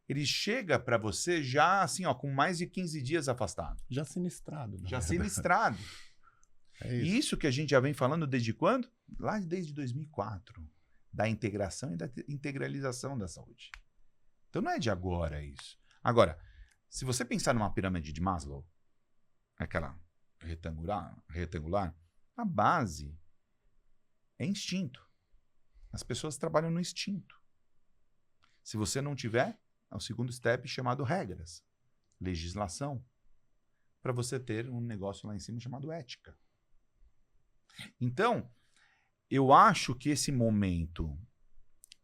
Ele chega para você já assim, ó, com mais de 15 dias afastado.
Já sinistrado.
Já sinistrado.
É isso.
E isso que a gente já vem falando desde quando? Lá desde 2004. Da integração e da integralização da saúde. Então não é de agora isso. Agora, se você pensar numa pirâmide de Maslow, aquela retangular, a base é instinto. As pessoas trabalham no instinto. Se você não tiver, é o segundo step chamado regras, legislação, para você ter um negócio lá em cima chamado ética. Então, eu acho que esse momento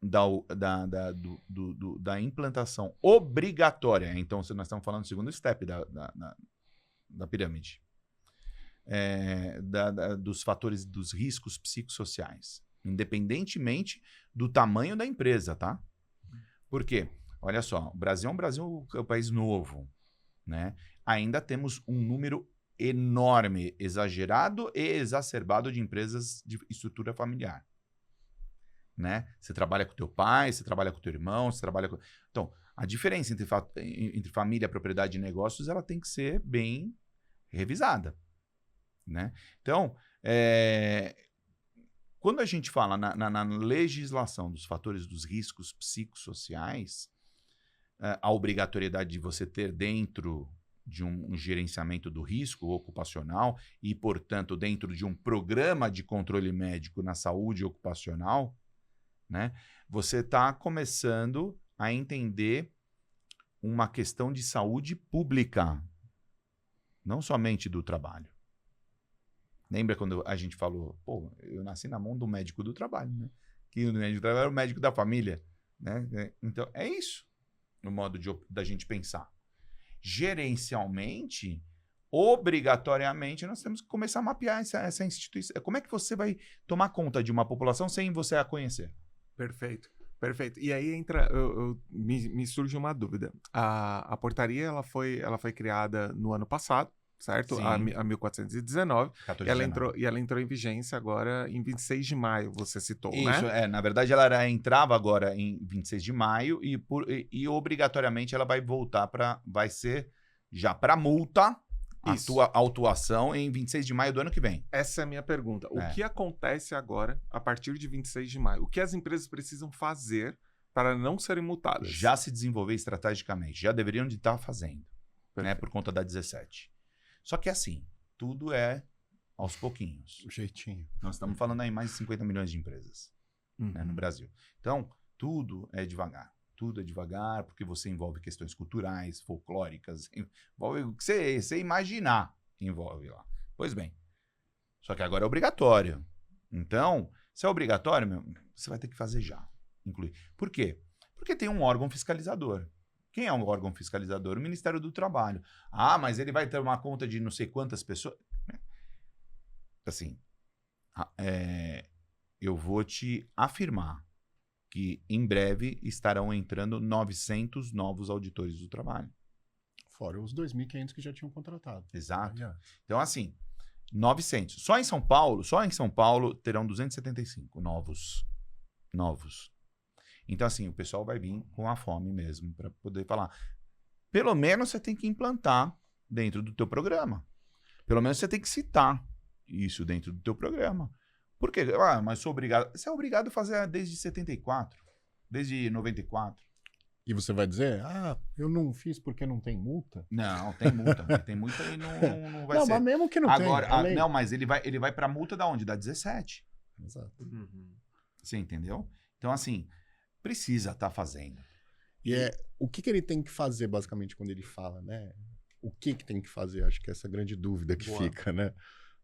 da implantação obrigatória, então nós estamos falando do segundo step da pirâmide, dos fatores dos riscos psicossociais, independentemente do tamanho da empresa, tá? Por quê? Olha só, o Brasil é um país novo, né? Ainda temos um número enorme, exagerado e exacerbado de empresas de estrutura familiar. Né? Você trabalha com teu pai, você trabalha com teu irmão, você trabalha com... Então, a diferença entre família, propriedade e negócios, ela tem que ser bem revisada, né? Então, Quando a gente fala na legislação dos fatores dos riscos psicossociais, a obrigatoriedade de você ter dentro de um gerenciamento do risco ocupacional e, portanto, dentro de um programa de controle médico na saúde ocupacional, né, você está começando a entender uma questão de saúde pública, não somente do trabalho. Lembra quando a gente falou, pô, eu nasci na mão do médico do trabalho, né? Que o médico do trabalho era o médico da família, né? Então, é isso no modo da gente pensar. Gerencialmente, obrigatoriamente, nós temos que começar a mapear essa instituição. Como é que você vai tomar conta de uma população sem você a conhecer?
Perfeito. Perfeito. E aí entra, me surge uma dúvida. A portaria ela foi criada no ano passado, certo?
Sim.
A 1419.
1419.
E ela entrou em vigência agora em 26 de maio, você citou,
Isso,
né?
na verdade ela entrava agora em 26 de maio e obrigatoriamente ela vai voltar vai ser já para multa, autuação em 26 de maio do ano que vem.
Essa é a minha pergunta. O que acontece agora, a partir de 26 de maio? O que as empresas precisam fazer para não serem multadas?
Já se desenvolver estrategicamente, já deveriam de estar fazendo, né, por conta da 17. Só que assim, tudo é aos pouquinhos.
Jeitinho.
Nós estamos falando aí mais de 50 milhões de empresas, né, no Brasil. Então, tudo é devagar. Tudo é devagar, porque você envolve questões culturais, folclóricas, envolve o que você imaginar, envolve lá. Pois bem, só que agora é obrigatório. Então, se é obrigatório, você vai ter que fazer já, incluir. Por quê? Porque tem um órgão fiscalizador. Quem é um órgão fiscalizador? O Ministério do Trabalho. Ah, mas ele vai ter uma conta de não sei quantas pessoas. Assim, eu vou te afirmar que em breve estarão entrando 900 novos auditores do trabalho.
Fora os 2.500 que já tinham contratado.
Exato. Então, assim, 900. Só em São Paulo terão 275 novos. Então, assim, o pessoal vai vir com a fome mesmo para poder falar. Pelo menos você tem que implantar dentro do teu programa. Pelo menos você tem que citar isso dentro do teu programa. Por quê? Mas sou obrigado. Você é obrigado a fazer desde 74, desde 94.
E você vai dizer, eu não fiz porque não tem multa?
Não, tem multa. Tem multa e não vai ser.
Não, mas mesmo que não
agora,
tem.
Não, mas ele vai para multa da onde? Da 17.
Exato.
Você entendeu? Então, assim, precisa estar fazendo.
E o que ele tem que fazer, basicamente, quando ele fala, né? O que tem que fazer? Acho que essa é a grande dúvida que fica, né?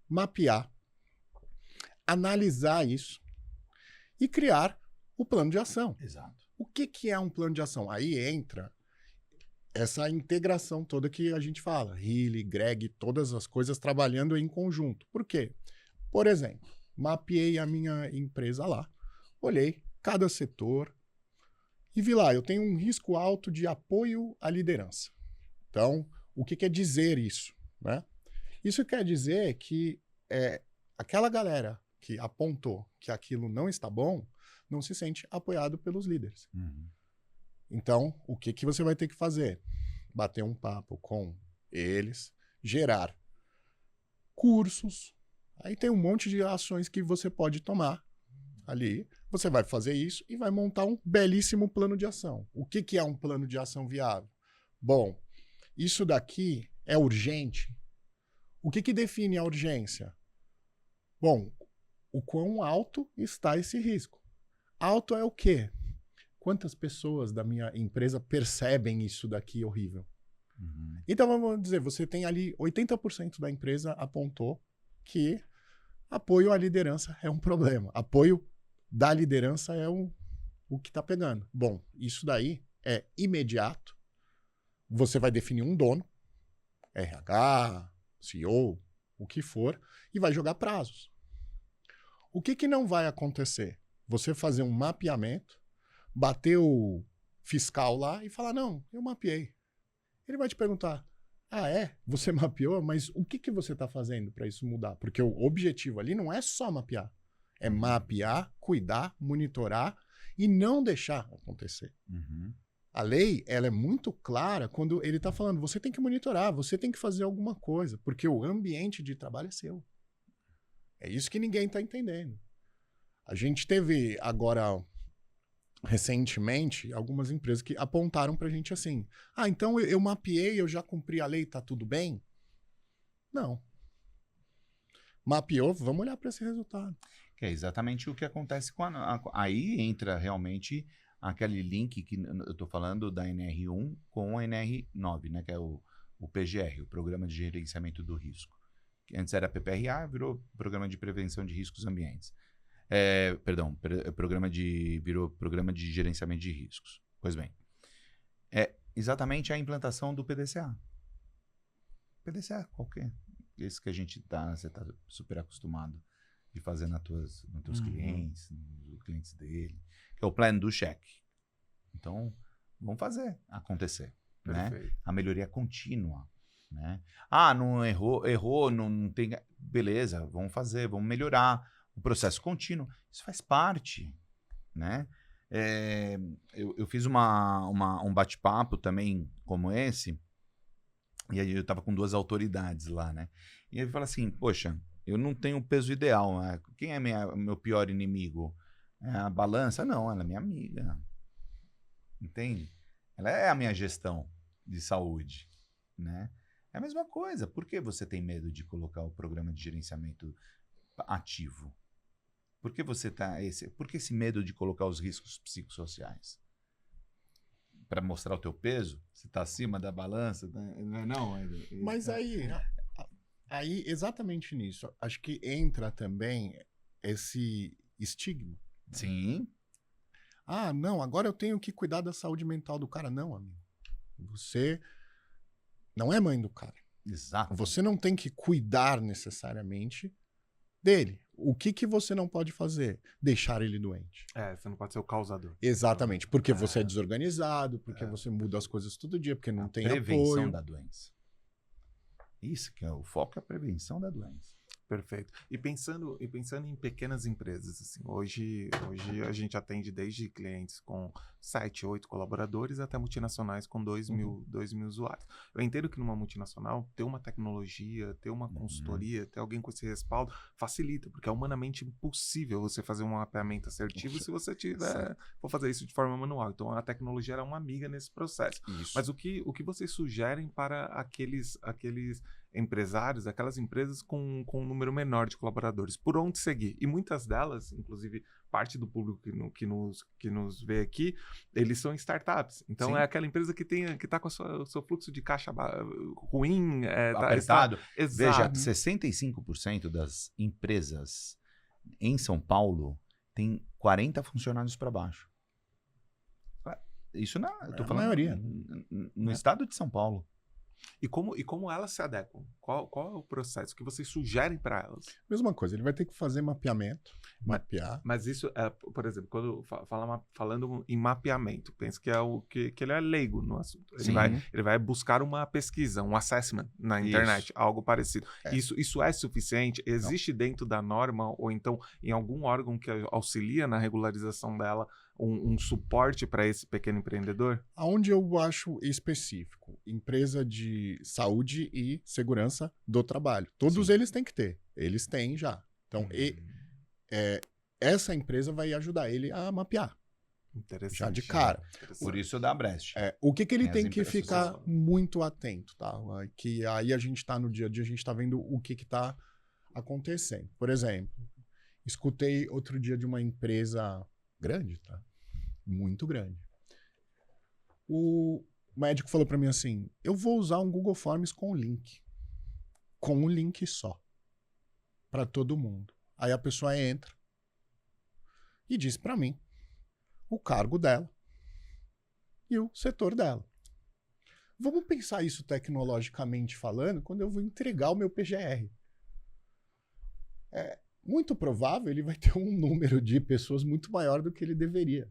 Mapear, analisar isso e criar o plano de ação.
Exato.
O que é um plano de ação? Aí entra essa integração toda que a gente fala. Healy, Greg, todas as coisas trabalhando em conjunto. Por quê? Por exemplo, mapeei a minha empresa lá, olhei cada setor e vi lá, eu tenho um risco alto de apoio à liderança. Então, o que quer dizer isso, né? Isso quer dizer que aquela galera que apontou que aquilo não está bom, não se sente apoiado pelos líderes. Então, o que você vai ter que fazer? Bater um papo com eles, gerar cursos. Aí tem um monte de ações que você pode tomar ali. Você vai fazer isso e vai montar um belíssimo plano de ação. O que é um plano de ação viável? Bom, isso daqui é urgente. O que define a urgência? Bom, o quão alto está esse risco? Alto é o quê? Quantas pessoas da minha empresa percebem isso daqui horrível? Então, vamos dizer, você tem ali 80% da empresa apontou que apoio à liderança é um problema. Apoio da liderança é o que está pegando. Bom, isso daí é imediato. Você vai definir um dono, RH, CEO, o que for, e vai jogar prazos. O que não vai acontecer? Você fazer um mapeamento, bater o fiscal lá e falar, não, eu mapeei. Ele vai te perguntar, você mapeou? Mas o que você está fazendo para isso mudar? Porque o objetivo ali não é só mapear. É mapear, cuidar, monitorar e não deixar acontecer. A lei, ela é muito clara quando ele está falando, você tem que monitorar, você tem que fazer alguma coisa, porque o ambiente de trabalho é seu. É isso que ninguém está entendendo. A gente teve agora, recentemente, algumas empresas que apontaram pra gente assim, então eu mapeei, eu já cumpri a lei, tá tudo bem? Não. Mapeou, vamos olhar para esse resultado.
Que é exatamente o que acontece com aí entra realmente aquele link que eu estou falando da NR1 com a NR9, né, que é o PGR, o Programa de Gerenciamento do Risco. Que antes era PPRA, virou Programa de Prevenção de Riscos Ambientes. Virou Programa de Gerenciamento de Riscos. Pois bem, é exatamente a implantação do PDCA. PDCA qualquer. Esse que você está super acostumado de fazer nos teus clientes, nos clientes dele, que é o plano do cheque. Então, vamos fazer acontecer. Né? A melhoria contínua. Né? Não errou, não tem... Beleza, vamos fazer, vamos melhorar. O processo contínuo, isso faz parte. Né? Eu fiz um bate-papo também como esse, e aí eu estava com 2 autoridades lá, né? E ele fala assim, poxa, eu não tenho o peso ideal, né? Quem é meu pior inimigo? É a balança? Não, ela é minha amiga. Entende? Ela é a minha gestão de saúde, né? É a mesma coisa. Por que você tem medo de colocar o programa de gerenciamento ativo? Por que por que esse medo de colocar os riscos psicossociais? Para mostrar o teu peso? Você está acima da balança?
Mas aí, exatamente nisso, acho que entra também esse estigma.
Sim.
Não, agora eu tenho que cuidar da saúde mental do cara. Não, amigo. Você não é mãe do cara.
Exato.
Você não tem que cuidar necessariamente dele. O que você não pode fazer? Deixar ele doente.
Você não pode ser o causador.
Exatamente. Porque você é desorganizado, porque você muda as coisas todo dia, porque não tem apoio.
Prevenção da doença. Isso que é o foco, é a prevenção da doença.
Perfeito. E pensando em pequenas empresas, assim, hoje a gente atende desde clientes com 7, 8 colaboradores até multinacionais com 2 mil usuários. Eu entendo que numa multinacional, ter uma tecnologia, ter uma consultoria, ter alguém com esse respaldo, facilita, porque é humanamente impossível você fazer um mapeamento assertivo se você for fazer isso de forma manual. Então, a tecnologia era uma amiga nesse processo.
Isso.
Mas o que vocês sugerem para aqueles empresários, aquelas empresas com um número menor de colaboradores, por onde seguir? E muitas delas, inclusive parte do público que nos vê aqui, eles são startups. Então,
Sim.
é aquela empresa que está com o seu fluxo de caixa ruim,
apertado.
Exato.
Veja, 65% das empresas em São Paulo tem 40 funcionários para baixo. Isso eu tô falando
maioria.
No estado de São Paulo.
E como elas se adequam? Qual é o processo que vocês sugerem para elas?
Mesma coisa, ele vai ter que fazer mapeamento, mapear.
Mas isso, por exemplo, quando falando em mapeamento, pensa que é o que ele é leigo no assunto. Ele vai buscar uma pesquisa, um assessment na internet, algo parecido. Isso é suficiente? Existe dentro da norma ou então em algum órgão que auxilia na regularização dela um suporte para esse pequeno empreendedor?
Aonde eu acho específico? Empresa de saúde e segurança do trabalho. Todos eles têm que ter. Eles têm já. Então, essa empresa vai ajudar ele a mapear.
Interessante.
Já de cara.
Por isso dá brecha.
O que ele tem que ficar muito atento, tá? Que aí a gente tá no dia a dia, a gente tá vendo o que tá acontecendo. Por exemplo, escutei outro dia de uma empresa grande, tá? Muito grande. O médico falou para mim assim, eu vou usar um Google Forms com link. Com um link só. Para todo mundo. Aí a pessoa entra e diz para mim o cargo dela e o setor dela. Vamos pensar isso tecnologicamente falando quando eu vou entregar o meu PGR. É muito provável ele vai ter um número de pessoas muito maior do que ele deveria.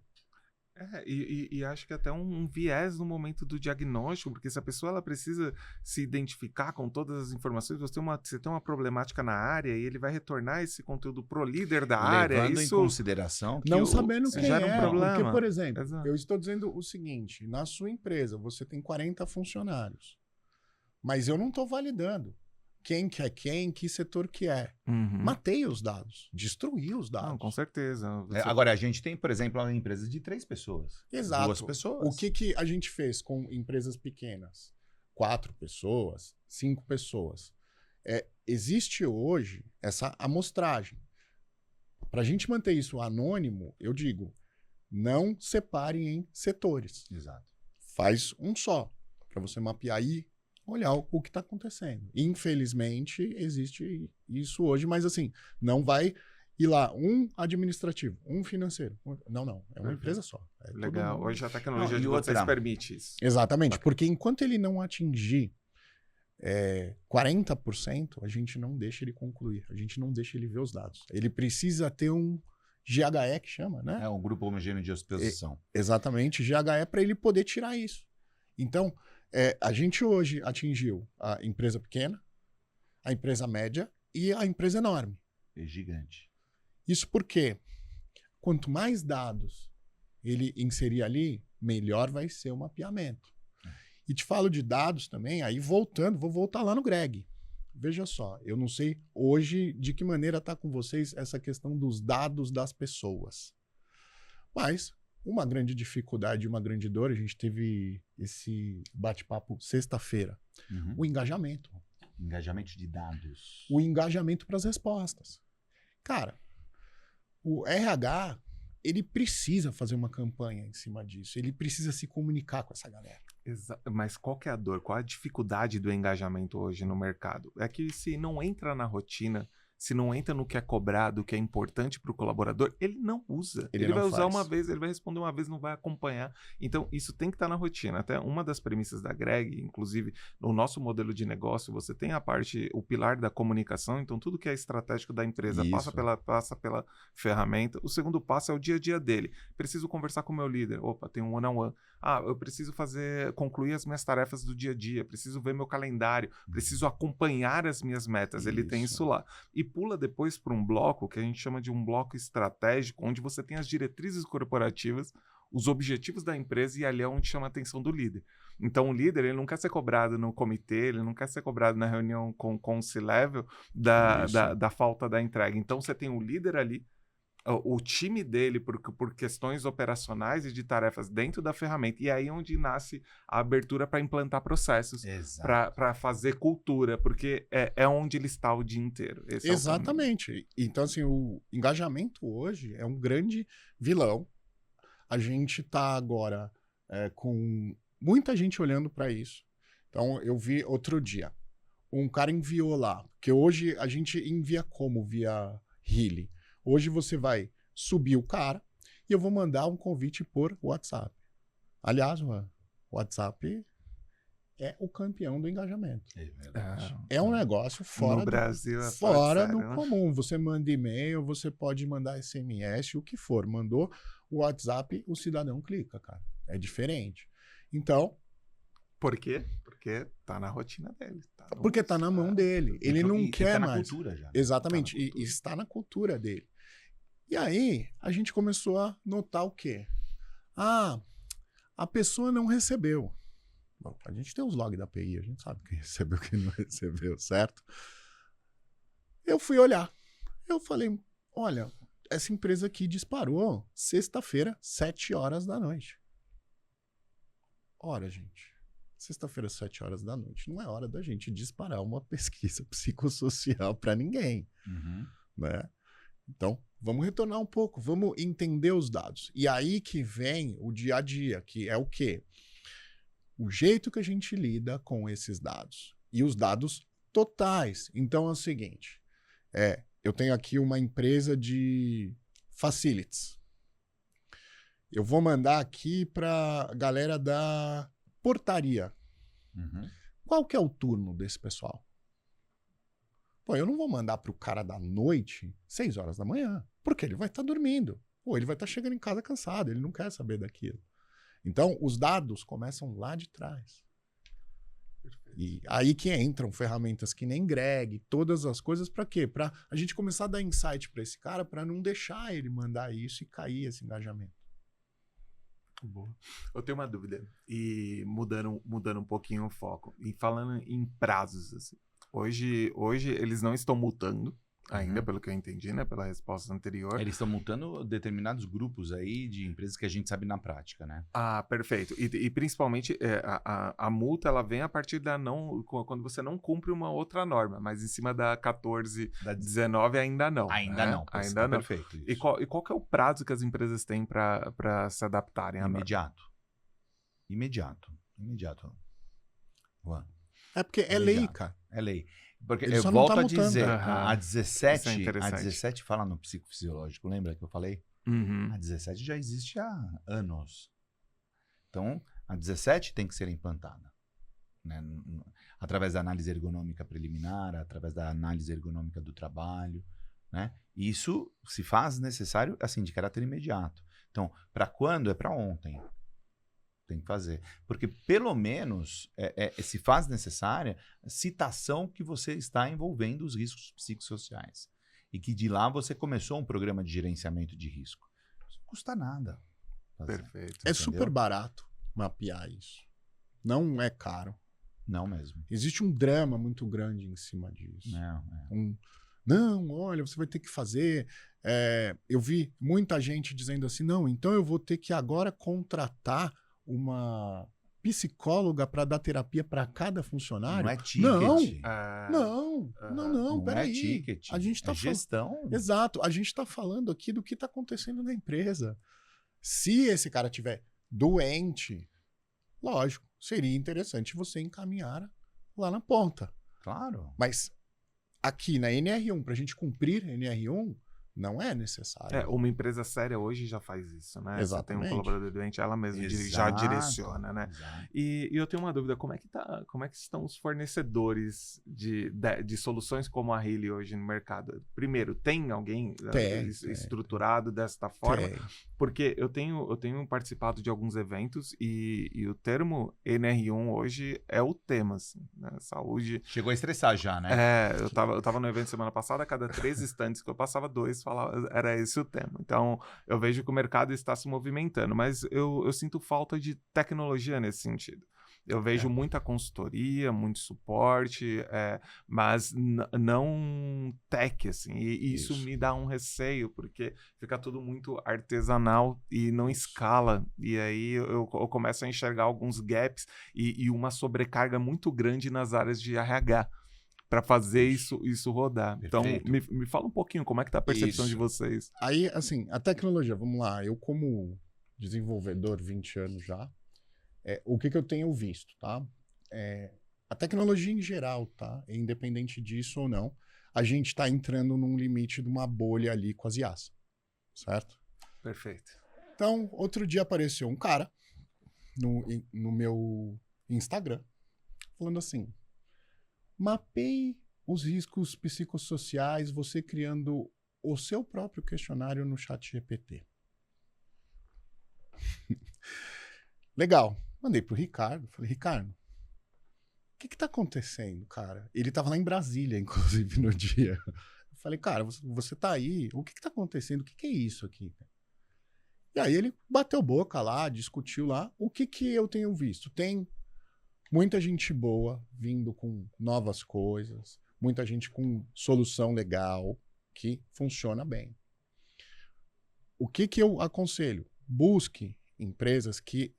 E acho que até um viés no momento do diagnóstico, porque se a pessoa ela precisa se identificar com todas as informações, você tem uma problemática na área e ele vai retornar esse conteúdo pro líder da área.
Levando em consideração que
não sabendo quem
gera um problema.
Porque, por exemplo,
Exato.
eu estou dizendo o seguinte, na sua empresa você tem 40 funcionários, mas eu não estou validando. quem que é quem, que setor que é.
Uhum.
Matei os dados, destruí os dados.
Não, com certeza.
Agora, a gente tem, por exemplo, uma empresa de 3 pessoas.
Exato.
2 pessoas.
O que a gente fez com empresas pequenas? 4 pessoas, 5 pessoas. Existe hoje essa amostragem. Para a gente manter isso anônimo, eu digo, não separe em setores.
Exato.
Faz um só, para você mapear e olhar o que está acontecendo. Infelizmente, existe isso hoje, mas assim, não vai ir lá um administrativo, um financeiro. Não. É uma empresa só.
Legal. Hoje a tecnologia
Não,
de vocês permite isso.
Exatamente, porque enquanto ele não atingir 40%, a gente não deixa ele concluir, a gente não deixa ele ver os dados. Ele precisa ter um GHE, que chama, né?
É um grupo homogêneo de exposição.
Exatamente, GHE para ele poder tirar isso. Então, a gente hoje atingiu a empresa pequena, a empresa média e a empresa enorme.
É gigante.
Isso porque quanto mais dados ele inserir ali, melhor vai ser o mapeamento. E te falo de dados também, aí vou voltar lá no Greg. Veja só, eu não sei hoje de que maneira está com vocês essa questão dos dados das pessoas. Mas uma grande dificuldade, uma grande dor, a gente teve esse bate-papo sexta-feira. O engajamento.
Engajamento de dados.
O engajamento para as respostas. Cara, o RH, ele precisa fazer uma campanha em cima disso. Ele precisa se comunicar com essa galera.
Mas qual que é a dor? Qual a dificuldade do engajamento hoje no mercado? É que se não entra na rotina, se não entra no que é cobrado, o que é importante para o colaborador, ele não usa. Ele vai usar uma vez, ele vai responder uma vez, não vai acompanhar. Então, isso tem que estar na rotina. Até uma das premissas da Greg, inclusive, no nosso modelo de negócio, você tem o pilar da comunicação, então tudo que é estratégico da empresa passa pela ferramenta. O segundo passo é o dia a dia dele. Preciso conversar com o meu líder. Opa, tem um one-on-one. Eu preciso concluir as minhas tarefas do dia a dia, preciso ver meu calendário, preciso acompanhar as minhas metas. Ele tem isso lá. E pula depois para um bloco que a gente chama de um bloco estratégico, onde você tem as diretrizes corporativas, os objetivos da empresa, e ali é onde chama a atenção do líder. Então o líder, ele não quer ser cobrado no comitê, ele não quer ser cobrado na reunião com o C-Level da falta da entrega. Então você tem o líder ali, o time dele por questões operacionais e de tarefas dentro da ferramenta, e aí é onde nasce a abertura para implantar processos, para fazer cultura, porque é onde ele está o dia inteiro. Esse
exatamente. Então, assim, o engajamento hoje é um grande vilão. A gente está agora com muita gente olhando para isso. Então, eu vi outro dia, um cara enviou lá, porque hoje a gente envia como? Via Healy. Hoje você vai subir o cara e eu vou mandar um convite por WhatsApp. Aliás, o WhatsApp é o campeão do engajamento.
É verdade.
É um negócio fora
no Brasil,
fora do comum. Você manda e-mail, você pode mandar SMS, o que for. Mandou o WhatsApp, o cidadão clica, cara. É diferente. Então...
Por quê? Porque tá na rotina dele.
Porque tá na mão dele. Ele não quer mais.
Está na cultura já.
Exatamente. E está na cultura dele. E aí, a gente começou a notar o quê? A pessoa não recebeu. Bom, a gente tem os logs da API, a gente sabe quem recebeu e quem não recebeu, certo? Eu fui olhar. Eu falei, olha, essa empresa aqui disparou sexta-feira, 7h da noite. Ora, gente, sexta-feira, 7h da noite, não é hora da gente disparar uma pesquisa psicossocial para ninguém, né? Então, vamos retornar um pouco, vamos entender os dados. E aí que vem o dia a dia, que é o quê? O jeito que a gente lida com esses dados. E os dados totais. Então é o seguinte, eu tenho aqui uma empresa de facilities. Eu vou mandar aqui para a galera da portaria. Qual que é o turno desse pessoal? Pô, eu não vou mandar pro cara da noite 6h da manhã, porque ele vai estar dormindo. Ou ele vai estar chegando em casa cansado, ele não quer saber daquilo. Então, os dados começam lá de trás. E aí que entram ferramentas que nem Greg, todas as coisas, para quê? Para a gente começar a dar insight para esse cara, para não deixar ele mandar isso e cair esse engajamento.
Boa. Eu tenho uma dúvida, e mudando um pouquinho o foco, e falando em prazos, assim. Hoje eles não estão multando ainda, pelo que eu entendi, né? Pela resposta anterior.
Eles estão multando determinados grupos aí de empresas que a gente sabe na prática, né?
Ah, perfeito. E principalmente a multa ela vem a partir quando você não cumpre uma outra norma, mas em cima da 1419 ainda não.
Ainda
né?
não.
Ainda não.
Perfeito.
E qual que é o prazo que as empresas têm para se adaptarem à norma?
Imediato. Juan.
É porque é lei, cara.
É lei. Porque
Ele
eu
só não
volto
tá
a
multando.
dizer,
Aham.
a
Isso é
17,
interessante.
a 17 fala no psicofisiológico, lembra que eu falei?
Uhum.
A 17 já existe há anos. Então, a 17 tem que ser implantada, né? Através da análise ergonômica preliminar, através da análise ergonômica do trabalho, né? E isso se faz necessário, assim, de caráter imediato. Então, para quando? É para ontem. Tem que fazer. Porque, pelo menos, se faz necessária citação que você está envolvendo os riscos psicossociais. E que de lá você começou um programa de gerenciamento de risco. Isso não custa nada fazer.
Perfeito.
É super barato mapear isso. Não é caro.
Não mesmo.
Existe um drama muito grande em cima disso.
Não.
Não, olha, você vai ter que fazer. Eu vi muita gente dizendo assim: não, então eu vou ter que agora contratar uma psicóloga para dar terapia para cada funcionário.
Não é ticket.
Não, peraí.
É ticket.
A gente tá
gestão.
Exato. A gente está falando aqui do que está acontecendo na empresa. Se esse cara tiver doente, lógico, seria interessante você encaminhar lá na ponta.
Claro.
Mas aqui na NR1, para a gente cumprir NR1, não é necessário.
Uma empresa séria hoje já faz isso, né?
Exatamente.
Você tem um colaborador doente, ela mesma já
Exato.
direciona, né?
Exato.
E eu tenho uma dúvida, como é que estão os fornecedores de soluções como a Healy hoje no mercado? Primeiro, tem alguém estruturado desta forma?
Tem.
Porque eu tenho participado de alguns eventos e o termo NR1 hoje é o tema, assim, né? Saúde.
Chegou a estressar já, né?
Eu tava no evento semana passada, a cada 3 estantes que eu passava, 2 era esse o tema. Então, eu vejo que o mercado está se movimentando, mas eu sinto falta de tecnologia nesse sentido. Eu vejo muita consultoria, muito suporte, mas não tech, assim. E isso me dá um receio, porque fica tudo muito artesanal e não escala. E aí eu começo a enxergar alguns gaps e uma sobrecarga muito grande nas áreas de RH. Para fazer isso rodar.
Perfeito.
Então, me fala um pouquinho como é que tá a percepção de vocês.
Aí, assim, a tecnologia, vamos lá, eu como desenvolvedor, 20 anos já, o que eu tenho visto, tá? A tecnologia em geral, tá? Independente disso ou não, a gente está entrando num limite de uma bolha ali com as IAs, certo?
Perfeito.
Então, outro dia apareceu um cara no meu Instagram falando assim: mapeie os riscos psicossociais, você criando o seu próprio questionário no ChatGPT. Legal. Mandei pro Ricardo. Falei, Ricardo, o que tá acontecendo, cara? Ele tava lá em Brasília, inclusive, no dia. Eu falei, cara, você tá aí, o que tá acontecendo? O que é isso aqui? E aí ele bateu boca lá, discutiu lá. O que eu tenho visto? Tem muita gente boa vindo com novas coisas, muita gente com solução legal que funciona bem. O que eu aconselho? Busque empresas que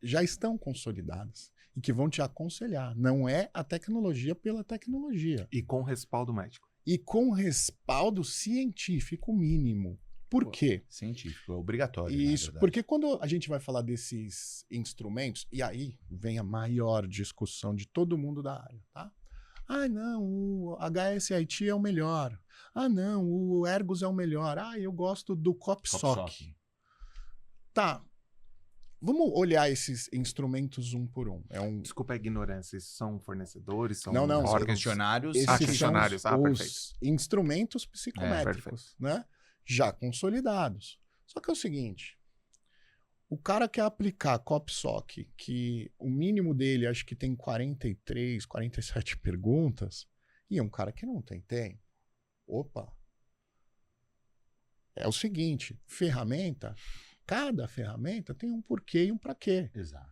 já estão consolidadas e que vão te aconselhar. Não é a tecnologia pela tecnologia.
E com respaldo médico.
E com respaldo científico mínimo. Por quê?
Científico, é obrigatório.
Isso, porque quando a gente vai falar desses instrumentos, e aí vem a maior discussão de todo mundo da área, tá? Ah, não, o HSIT é o melhor. Ah, não, o Ergos é o melhor. Ah, eu gosto do CopSoc. Tá. Vamos olhar esses instrumentos um por um.
Desculpa a ignorância, esses são fornecedores? São
Não,
órgãos. Questionários.
Questionários.
São os
Perfeito.
instrumentos psicométricos, né? Já consolidados. Só que é o seguinte, o cara quer aplicar CopSoc, que o mínimo dele acho que tem 43, 47 perguntas, e é um cara que não tem tempo. Opa! É o seguinte, cada ferramenta tem um porquê e um pra quê.
Exato.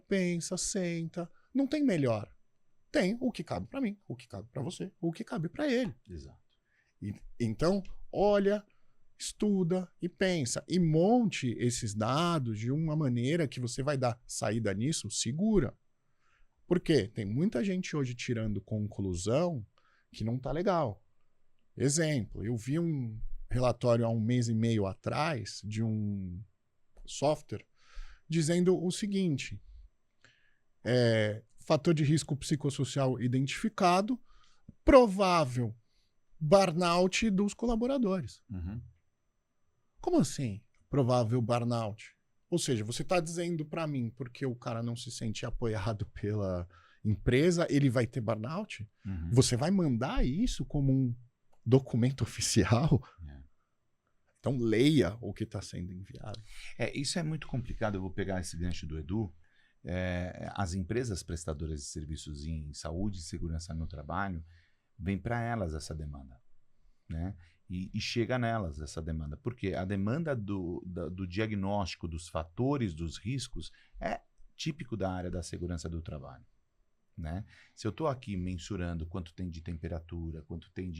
Pensa, senta, não tem melhor. tem o que cabe para mim, o que cabe para você, o que cabe para ele.
Exato.
Então, olha, estuda e pensa. E monte esses dados de uma maneira que você vai dar saída nisso segura. Por quê? Tem muita gente hoje tirando conclusão que não tá legal. Exemplo, eu vi um relatório há 1 mês e meio atrás de um software dizendo o seguinte: fator de risco psicossocial identificado, provável burnout dos colaboradores.
Uhum.
Como assim? Provável burnout? Ou seja, você está dizendo para mim, porque o cara não se sente apoiado pela empresa, ele vai ter burnout?
Uhum.
Você vai mandar isso como um documento oficial? Então leia o que está sendo enviado.
Isso é muito complicado. Eu vou pegar esse gancho do Edu. As empresas prestadoras de serviços em saúde e segurança no trabalho, vem para elas essa demanda, né? E chega nelas essa demanda. Porque a demanda do diagnóstico dos fatores, dos riscos, é típico da área da segurança do trabalho, né? Se eu estou aqui mensurando quanto tem de temperatura, quanto tem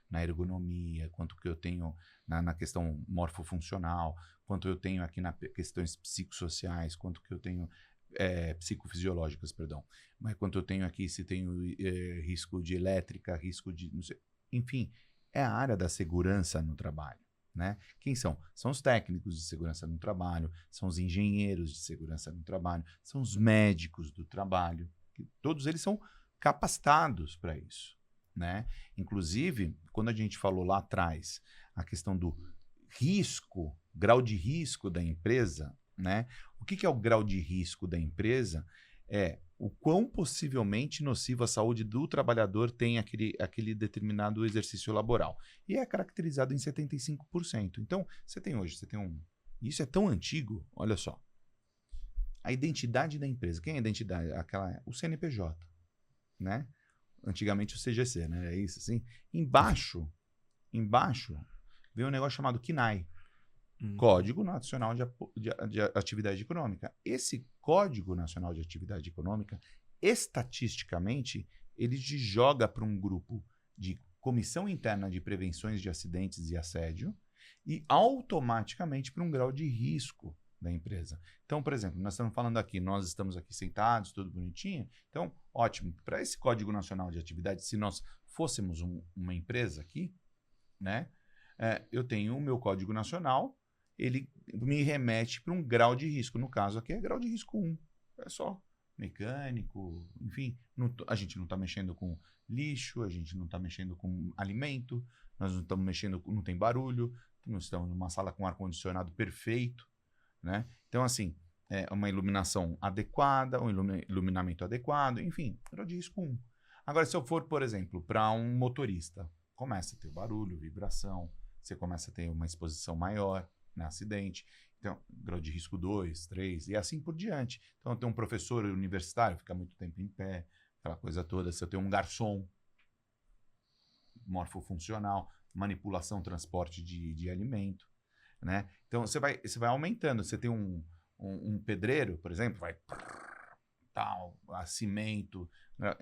na ergonomia, quanto que eu tenho na questão morfofuncional, quanto eu tenho aqui nas questões psicossociais, quanto que eu tenho psicofisiológicas, perdão, mas quanto eu tenho aqui, se tenho risco de elétrica, risco de... não sei, enfim, é a área da segurança no trabalho, né? Quem são? São os técnicos de segurança no trabalho, são os engenheiros de segurança no trabalho, são os médicos do trabalho, que todos eles são capacitados para isso, né? Inclusive, quando a gente falou lá atrás a questão do risco, grau de risco da empresa, né? O que é o grau de risco da empresa? É o quão possivelmente nocivo a saúde do trabalhador tem aquele determinado exercício laboral. E é caracterizado em 75%. Então, isso é tão antigo, olha só. A identidade da empresa. Quem é a identidade? O CNPJ, né? Antigamente o CGC, né? É isso assim. Embaixo vem um negócio chamado CNAE. Código Nacional de Atividade Econômica. Esse Código Nacional de Atividade Econômica, estatisticamente, ele te joga para um grupo de Comissão Interna de Prevenções de Acidentes e Assédio e automaticamente para um grau de risco da empresa. Então, por exemplo, nós estamos aqui sentados, tudo bonitinho. Então, ótimo. Para esse Código Nacional de Atividade, se nós fôssemos uma empresa aqui, né, eu tenho o meu Código Nacional, ele me remete para um grau de risco. No caso aqui é grau de risco 1. É só mecânico, enfim. A gente não está mexendo com lixo, a gente não está mexendo com alimento, nós não estamos mexendo, não tem barulho, nós estamos numa sala com ar-condicionado perfeito, né? Então, assim, uma iluminação adequada, um iluminamento adequado, enfim, grau de risco 1. Agora, se eu for, por exemplo, para um motorista, começa a ter barulho, vibração, você começa a ter uma exposição maior, né, acidente, então grau de risco 2, 3 e assim por diante. Então eu tenho um professor universitário, fica muito tempo em pé, aquela coisa toda. Se eu tenho um garçom morfofuncional, manipulação, transporte de alimento, né? Então você vai aumentando. Você tem um pedreiro, por exemplo, vai cimento, né?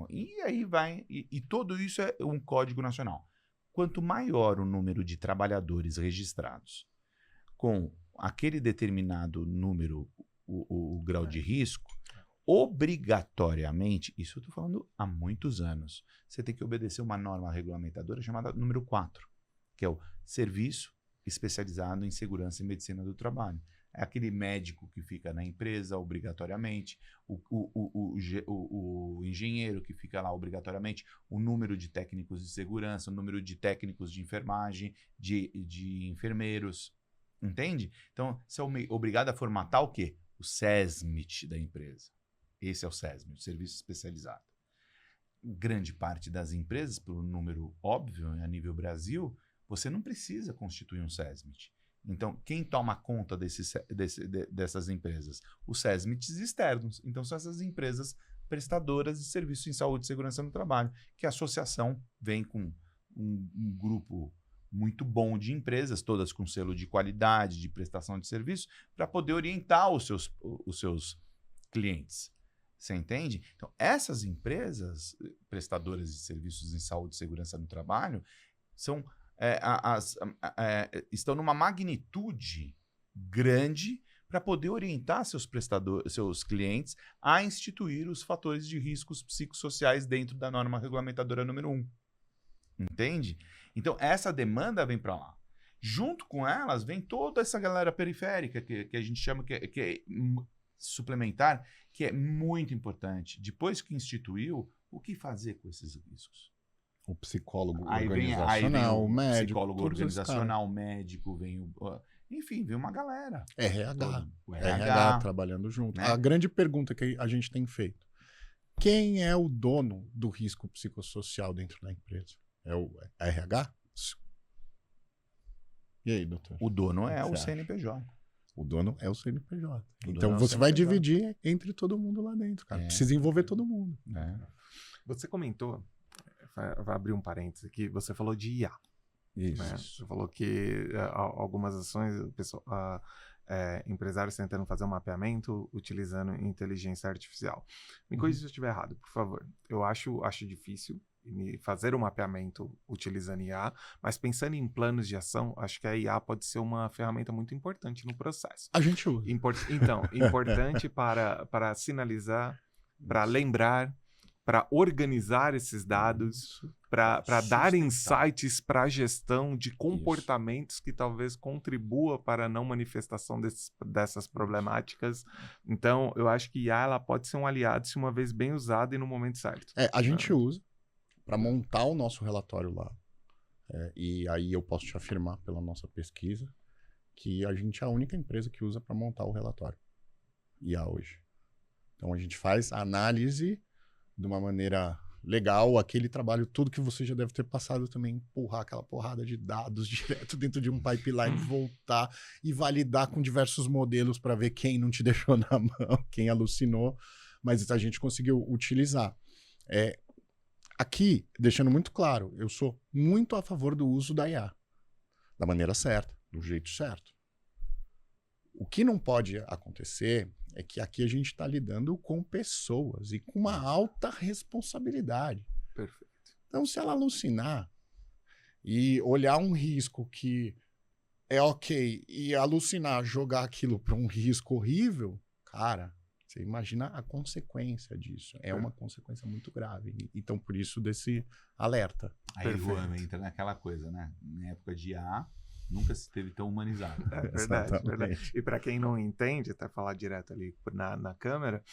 E aí vai, e tudo isso é um código nacional. Quanto maior o número de trabalhadores registrados com aquele determinado número, o grau de risco, obrigatoriamente, isso eu estou falando há muitos anos, você tem que obedecer uma norma regulamentadora chamada número 4, que é o Serviço Especializado em Segurança e Medicina do Trabalho. É aquele médico que fica na empresa obrigatoriamente, o engenheiro que fica lá obrigatoriamente, o número de técnicos de segurança, o número de técnicos de enfermagem, de enfermeiros, entende? Então, você é obrigado a formatar o quê? O SESMIT da empresa. Esse é o SESMIT, o Serviço Especializado. Grande parte das empresas, por número óbvio, a nível Brasil, você não precisa constituir um SESMIT. Então, quem toma conta dessas empresas? Os SESMITs externos. Então, são essas empresas prestadoras de serviços em saúde e segurança no trabalho, que a associação vem com um grupo muito bom de empresas, todas com selo de qualidade, de prestação de serviço, para poder orientar os seus clientes. Você entende? Então, essas empresas prestadoras de serviços em saúde e segurança no trabalho são, estão numa magnitude grande para poder orientar seus clientes a instituir os fatores de riscos psicossociais dentro da norma regulamentadora número 1. Entende? Então, essa demanda vem para lá. Junto com elas, vem toda essa galera periférica que a gente chama que é suplementar, que é muito importante. Depois que instituiu, o que fazer com esses riscos?
O psicólogo
Aí vem
organizacional, o médico.
Psicólogo organizacional, o médico, enfim, vem uma galera.
RH.
O
RH trabalhando junto.
Né?
A grande pergunta que a gente tem feito: quem é o dono do risco psicossocial dentro da empresa? É o RH? E aí, doutor?
O dono é
que
o
você
CNPJ.
O dono é o CNPJ.
O
Então
dono é o
você vai
CNPJ.
dividir entre todo mundo lá dentro, cara.
É.
Precisa envolver todo mundo.
Você comentou, vai abrir um parênteses aqui, você falou de IA.
Isso.
Né? Você falou que algumas ações, empresários tentando fazer um mapeamento utilizando inteligência artificial. Me corrija se eu estiver errado, por favor. Eu acho difícil fazer um mapeamento utilizando IA, mas pensando em planos de ação, acho que a IA pode ser uma ferramenta muito importante no processo.
A gente usa.
Então, importante para sinalizar, para lembrar, para organizar esses dados, para dar insights para a gestão de comportamentos que talvez contribua para a não manifestação dessas problemáticas. Então, eu acho que IA ela pode ser um aliado se uma vez bem usada e no momento certo.
A gente usa para montar o nosso relatório lá. E aí eu posso te afirmar pela nossa pesquisa que a gente é a única empresa que usa para montar o relatório IA hoje. Então a gente faz a análise de uma maneira legal, aquele trabalho, tudo que você já deve ter passado também, empurrar aquela porrada de dados direto dentro de um pipeline, voltar e validar com diversos modelos para ver quem não te deixou na mão, quem alucinou, mas a gente conseguiu utilizar. Aqui, deixando muito claro, eu sou muito a favor do uso da IA, da maneira certa, do jeito certo. O que não pode acontecer é que aqui a gente está lidando com pessoas e com uma alta responsabilidade.
Perfeito.
Então, se ela alucinar e olhar um risco que é ok e alucinar, jogar aquilo para um risco horrível, cara, você imagina a consequência disso. É uma consequência muito grave. Então, por isso, desse alerta.
Aí, Juan, entra naquela coisa, né? Na época de IA, nunca se esteve tão humanizado.
Verdade. E para quem não entende, até falar direto ali na câmera,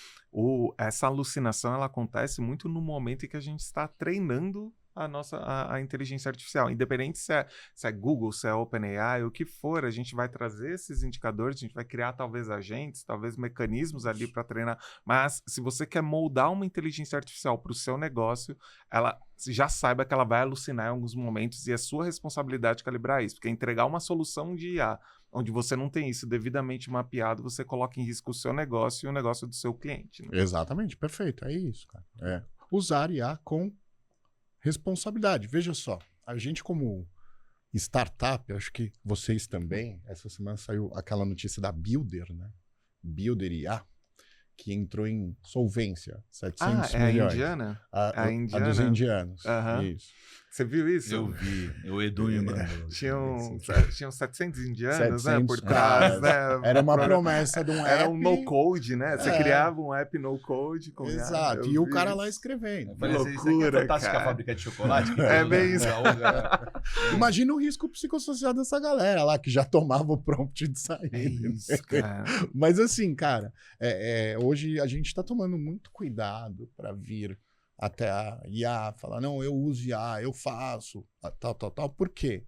essa alucinação ela acontece muito no momento em que a gente está treinando a inteligência artificial. Independente se é Google, se é OpenAI, o que for, a gente vai trazer esses indicadores, a gente vai criar talvez agentes, talvez mecanismos ali para treinar. Mas se você quer moldar uma inteligência artificial para o seu negócio, ela já saiba que ela vai alucinar em alguns momentos e é sua responsabilidade calibrar isso. Porque entregar uma solução de IA onde você não tem isso devidamente mapeado, você coloca em risco o seu negócio e o negócio do seu cliente. Né?
Exatamente, perfeito. É isso, cara. Usar IA com responsabilidade. Veja só, a gente como startup, acho que vocês também, essa semana saiu aquela notícia da Builder, né? Builder IA, que entrou em solvência, 700 milhões.
A indiana?
A dos indianos. Isso.
Você viu isso?
Eu vi. O Edu me mandou.
Tinham 700 indianos,
700,
né, por trás. Né?
Era uma promessa de um app.
Era um no-code, né? Você criava um app no-code.
Exato. E o cara lá escrevendo.
Que loucura,
Fantástica Fábrica de Chocolate.
É bem isso.
Imagina o risco psicossocial dessa galera lá, que já tomava o prompt de saída.
É isso, cara.
Mas assim, cara, hoje a gente tá tomando muito cuidado para vir até a IA, falar, não, eu uso IA, eu faço, tal. Por quê?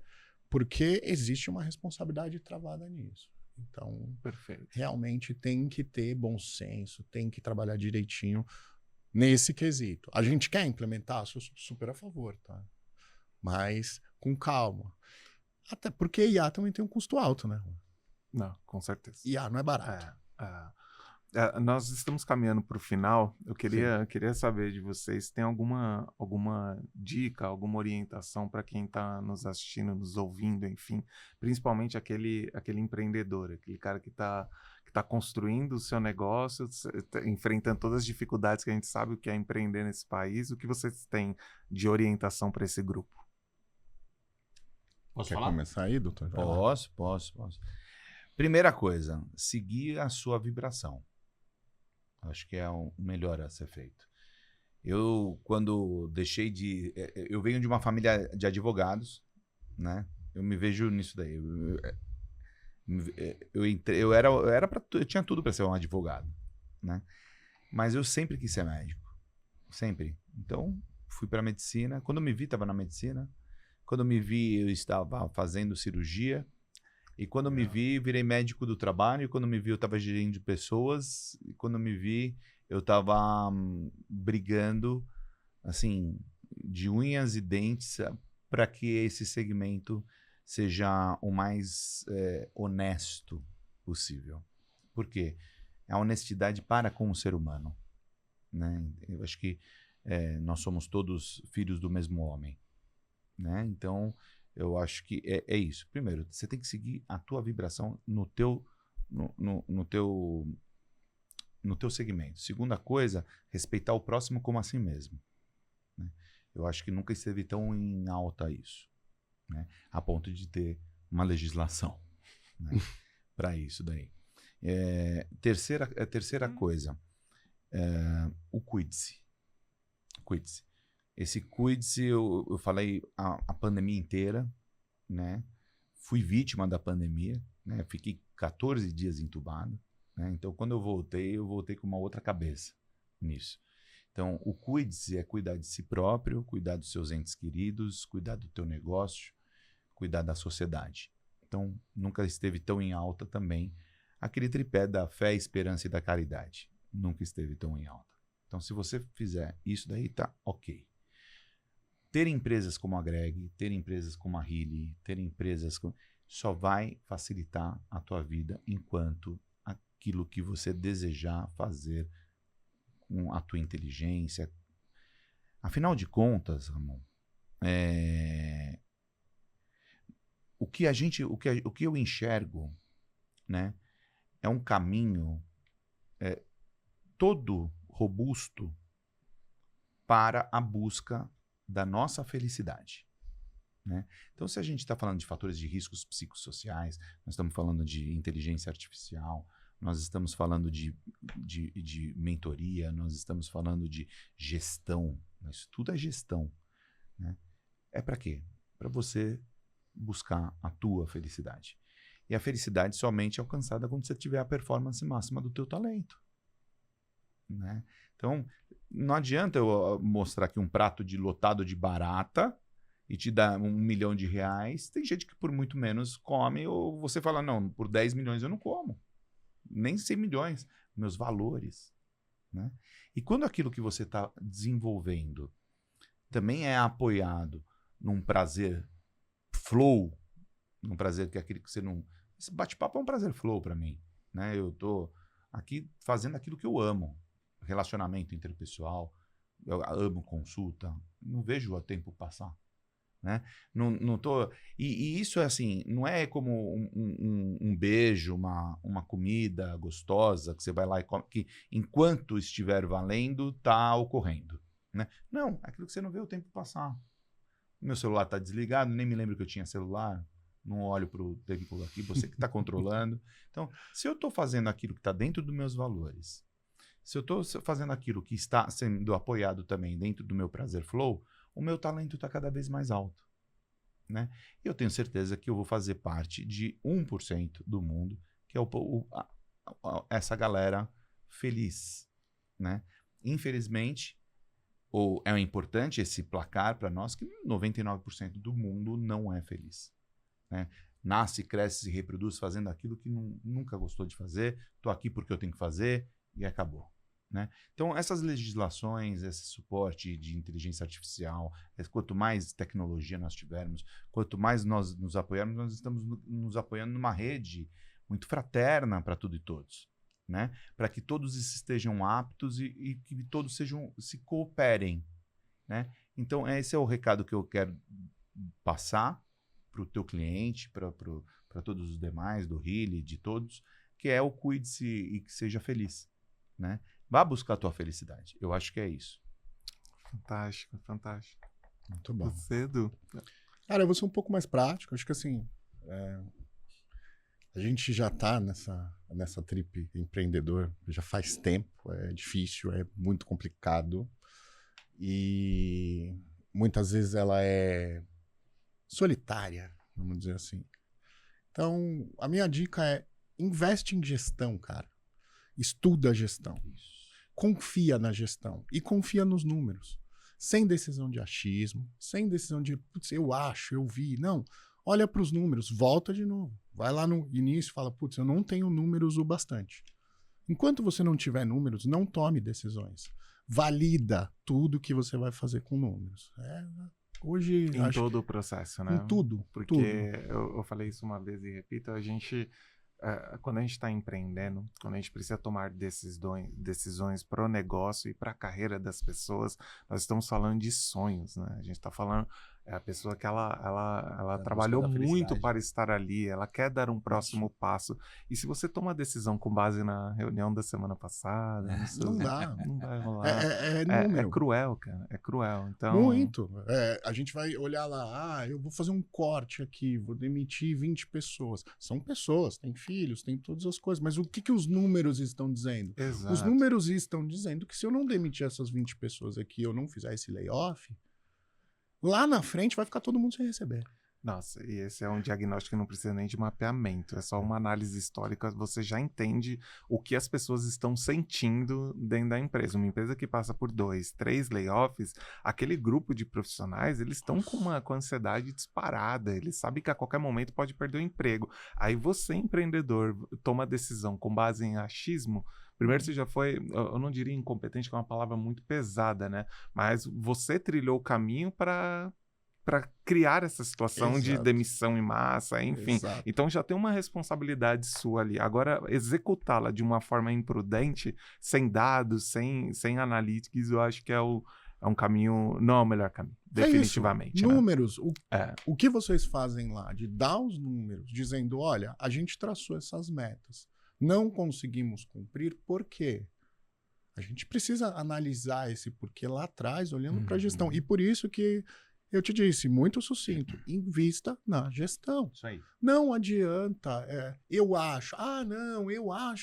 Porque existe uma responsabilidade travada nisso. Então,
perfeito.
Realmente tem que ter bom senso, tem que trabalhar direitinho nesse quesito. A gente quer implementar? Sou super a favor, tá? Mas com calma. Até porque IA também tem um custo alto, né?
Não, com certeza.
IA não é barato.
Nós estamos caminhando para o final. Eu queria saber de vocês, tem alguma dica, alguma orientação para quem está nos assistindo, nos ouvindo, enfim, principalmente aquele empreendedor, aquele cara que está que está construindo o seu negócio, enfrentando todas as dificuldades que a gente sabe o que é empreender nesse país. O que vocês têm de orientação para esse grupo?
Quer começar aí, doutor?
Posso. Primeira coisa, seguir a sua vibração. Acho que é o melhor a ser feito. Eu, quando deixei de... Eu venho de uma família de advogados, né? Eu me vejo nisso daí. Eu tinha tudo para ser um advogado, né? Mas eu sempre quis ser médico. Sempre. Então, fui para medicina. Quando eu me vi, estava na medicina. Quando eu me vi, eu estava fazendo cirurgia. E quando eu me vi, virei médico do trabalho. E quando eu me vi, eu estava gerindo pessoas. E quando eu me vi, eu estava brigando, assim, de unhas e dentes para que esse segmento seja o mais honesto possível. Por quê? A honestidade para com o ser humano, né? Eu acho que nós somos todos filhos do mesmo homem, né? Então, eu acho que é isso. Primeiro, você tem que seguir a tua vibração no teu segmento. Segunda coisa, respeitar o próximo como a si mesmo, né? Eu acho que nunca esteve tão em alta isso, né? A ponto de ter uma legislação, né? Para isso daí. Terceira coisa, o cuide-se. Cuide-se. Esse cuide-se, eu falei a pandemia inteira, né? Fui vítima da pandemia, né? Fiquei 14 dias entubado, né? Então, quando eu voltei com uma outra cabeça nisso. Então, o cuide-se é cuidar de si próprio, cuidar dos seus entes queridos, cuidar do teu negócio, cuidar da sociedade. Então, nunca esteve tão em alta também aquele tripé da fé, esperança e da caridade. Nunca esteve tão em alta. Então, se você fizer isso daí, tá ok. Ter empresas como a Greg, ter empresas como a Healy, ter empresas como... só vai facilitar a tua vida enquanto aquilo que você desejar fazer com a tua inteligência. Afinal de contas, Ramon, o que eu enxergo, né, é um caminho todo robusto para a busca da nossa felicidade, né? Então, se a gente está falando de fatores de riscos psicossociais, nós estamos falando de inteligência artificial, nós estamos falando de mentoria, nós estamos falando de gestão, isso tudo é gestão, né? É para quê? Para você buscar a tua felicidade. E a felicidade somente é alcançada quando você tiver a performance máxima do teu talento, né? Então, não adianta eu mostrar aqui um prato lotado de barata e te dar R$1 milhão. Tem gente que por muito menos come, ou você fala, não, por 10 milhões eu não como. Nem 100 milhões. Meus valores, né? E quando aquilo que você está desenvolvendo também é apoiado num prazer flow, num prazer que é aquele que você não... Esse bate-papo é um prazer flow para mim, né? Eu tô aqui fazendo aquilo que eu amo. Relacionamento interpessoal, eu amo consulta, não vejo o tempo passar, né? Não tô... E isso é assim, não é como um beijo, uma comida gostosa que você vai lá e come, que enquanto estiver valendo, tá ocorrendo, né? Não, é aquilo que você não vê o tempo passar. Meu celular tá desligado, nem me lembro que eu tinha celular, não olho para o tempo aqui, você que está controlando. Então, se eu estou fazendo aquilo que está dentro dos meus valores, se eu estou fazendo aquilo que está sendo apoiado também dentro do meu prazer flow, o meu talento está cada vez mais alto, né? E eu tenho certeza que eu vou fazer parte de 1% do mundo, que é essa galera feliz, né? Infelizmente, é importante esse placar para nós que 99% do mundo não é feliz, né? Nasce, cresce, se reproduz fazendo aquilo que nunca gostou de fazer, estou aqui porque eu tenho que fazer e acabou, né? Então, essas legislações, esse suporte de inteligência artificial, quanto mais tecnologia nós tivermos, quanto mais nós nos apoiarmos, nós estamos nos apoiando numa rede muito fraterna para tudo e todos, né? Para que todos estejam aptos e que todos se cooperem, né? Então, esse é o recado que eu quero passar para o teu cliente, para todos os demais, do Healy, de todos, que é o cuide-se e que seja feliz, né? Vá buscar a tua felicidade. Eu acho que é isso.
Fantástico, fantástico.
Muito bom.
Você, Edu?
Cara, eu vou ser um pouco mais prático. Acho que assim, a gente já tá nessa trip empreendedor já faz tempo. É difícil, é muito complicado. E muitas vezes ela é solitária, vamos dizer assim. Então, a minha dica é investe em gestão, cara. Estuda a gestão. Confia na gestão e confia nos números. Sem decisão de achismo, sem decisão de, putz, eu acho, eu vi. Não, olha para os números, volta de novo. Vai lá no início e fala, putz, eu não tenho números o bastante. Enquanto você não tiver números, não tome decisões. Valida tudo que você vai fazer com números. Hoje...
Em todo o processo, né?
Em tudo.
Porque
tudo.
Eu falei isso uma vez e repito, a gente... quando a gente está empreendendo, quando a gente precisa tomar decisões para o negócio e para a carreira das pessoas, nós estamos falando de sonhos, né? A gente está falando a pessoa que ela trabalhou muito para estar ali, ela quer dar um próximo passo. E se você toma a decisão com base na reunião da semana passada,
não dá.
Não vai rolar.
Número.
É cruel, cara. É cruel. Então...
Muito. A gente vai olhar lá, eu vou fazer um corte aqui, vou demitir 20 pessoas. São pessoas, têm filhos, têm todas as coisas. Mas o que os números estão dizendo?
Exato.
Os números estão dizendo que se eu não demitir essas 20 pessoas aqui, eu não fizer esse layoff, lá na frente vai ficar todo mundo sem receber.
Nossa, e esse é um diagnóstico que não precisa nem de mapeamento, é só uma análise histórica, você já entende o que as pessoas estão sentindo dentro da empresa. Uma empresa que passa por 2, 3 layoffs, aquele grupo de profissionais, eles estão com ansiedade disparada, eles sabem que a qualquer momento pode perder o emprego. Aí você, empreendedor, toma a decisão com base em achismo. Primeiro, você já foi, eu não diria incompetente, que é uma palavra muito pesada, né? Mas você trilhou o caminho para criar essa situação de demissão em massa, enfim.
Exato.
Então já tem uma responsabilidade sua ali. Agora, executá-la de uma forma imprudente, sem dados, sem analytics, eu acho que é um caminho, não é o melhor caminho, definitivamente.
Né? Números, o que vocês fazem lá, de dar os números, dizendo, olha, a gente traçou essas metas, não conseguimos cumprir, por quê? A gente precisa analisar esse porquê lá atrás, olhando para a gestão. E por isso que eu te disse, muito sucinto, invista na gestão.
Isso aí.
Não adianta, eu acho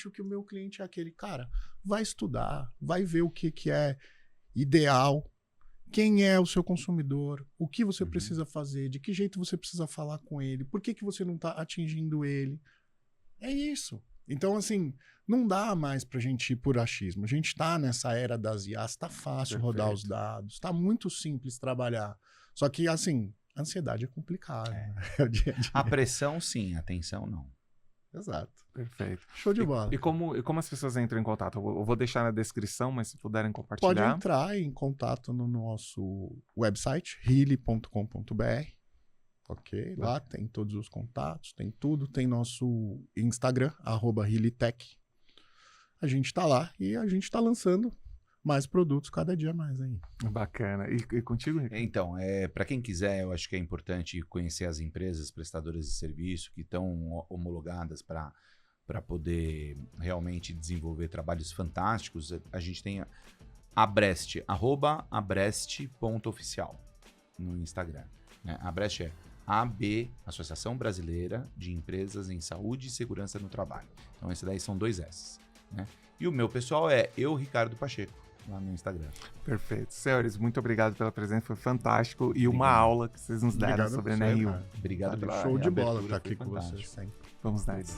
que o meu cliente é aquele. Cara, vai estudar, vai ver o que é ideal, quem é o seu consumidor, o que você precisa fazer, de que jeito você precisa falar com ele, por que você não está atingindo ele. É isso. Então, assim, não dá mais pra gente ir por achismo. A gente tá nessa era das IAs, tá fácil rodar os dados, tá muito simples trabalhar. Só que, assim, a ansiedade é complicada. É o dia a dia.
A pressão, sim. A tensão, não.
Exato.
Perfeito.
Show de bola.
E como as pessoas entram em contato? Eu vou deixar na descrição, mas se puderem compartilhar.
Pode entrar em contato no nosso website, healy.com.br. Ok? Lá tem todos os contatos, tem tudo. Tem nosso Instagram, @healytech. A gente tá lá e a gente tá lançando mais produtos cada dia mais aí.
Bacana. E contigo, Ricardo?
Então, para quem quiser, eu acho que é importante conhecer as empresas prestadoras de serviço que estão homologadas para poder realmente desenvolver trabalhos fantásticos. A gente tem a Brest, @abrest.oficial no Instagram. Né? A Brest é AB, Associação Brasileira de Empresas em Saúde e Segurança no Trabalho. Então, esse daí são 2 S. Né? E o meu pessoal é Ricardo Pacheco, lá no Instagram.
Perfeito. Senhores, muito obrigado pela presença, foi fantástico. E uma aula que vocês nos deram sobre a NR1.
Obrigado pela
Show de bola
abertura,
estar aqui com
fantástico.
vocês sempre.
Vamos nessa.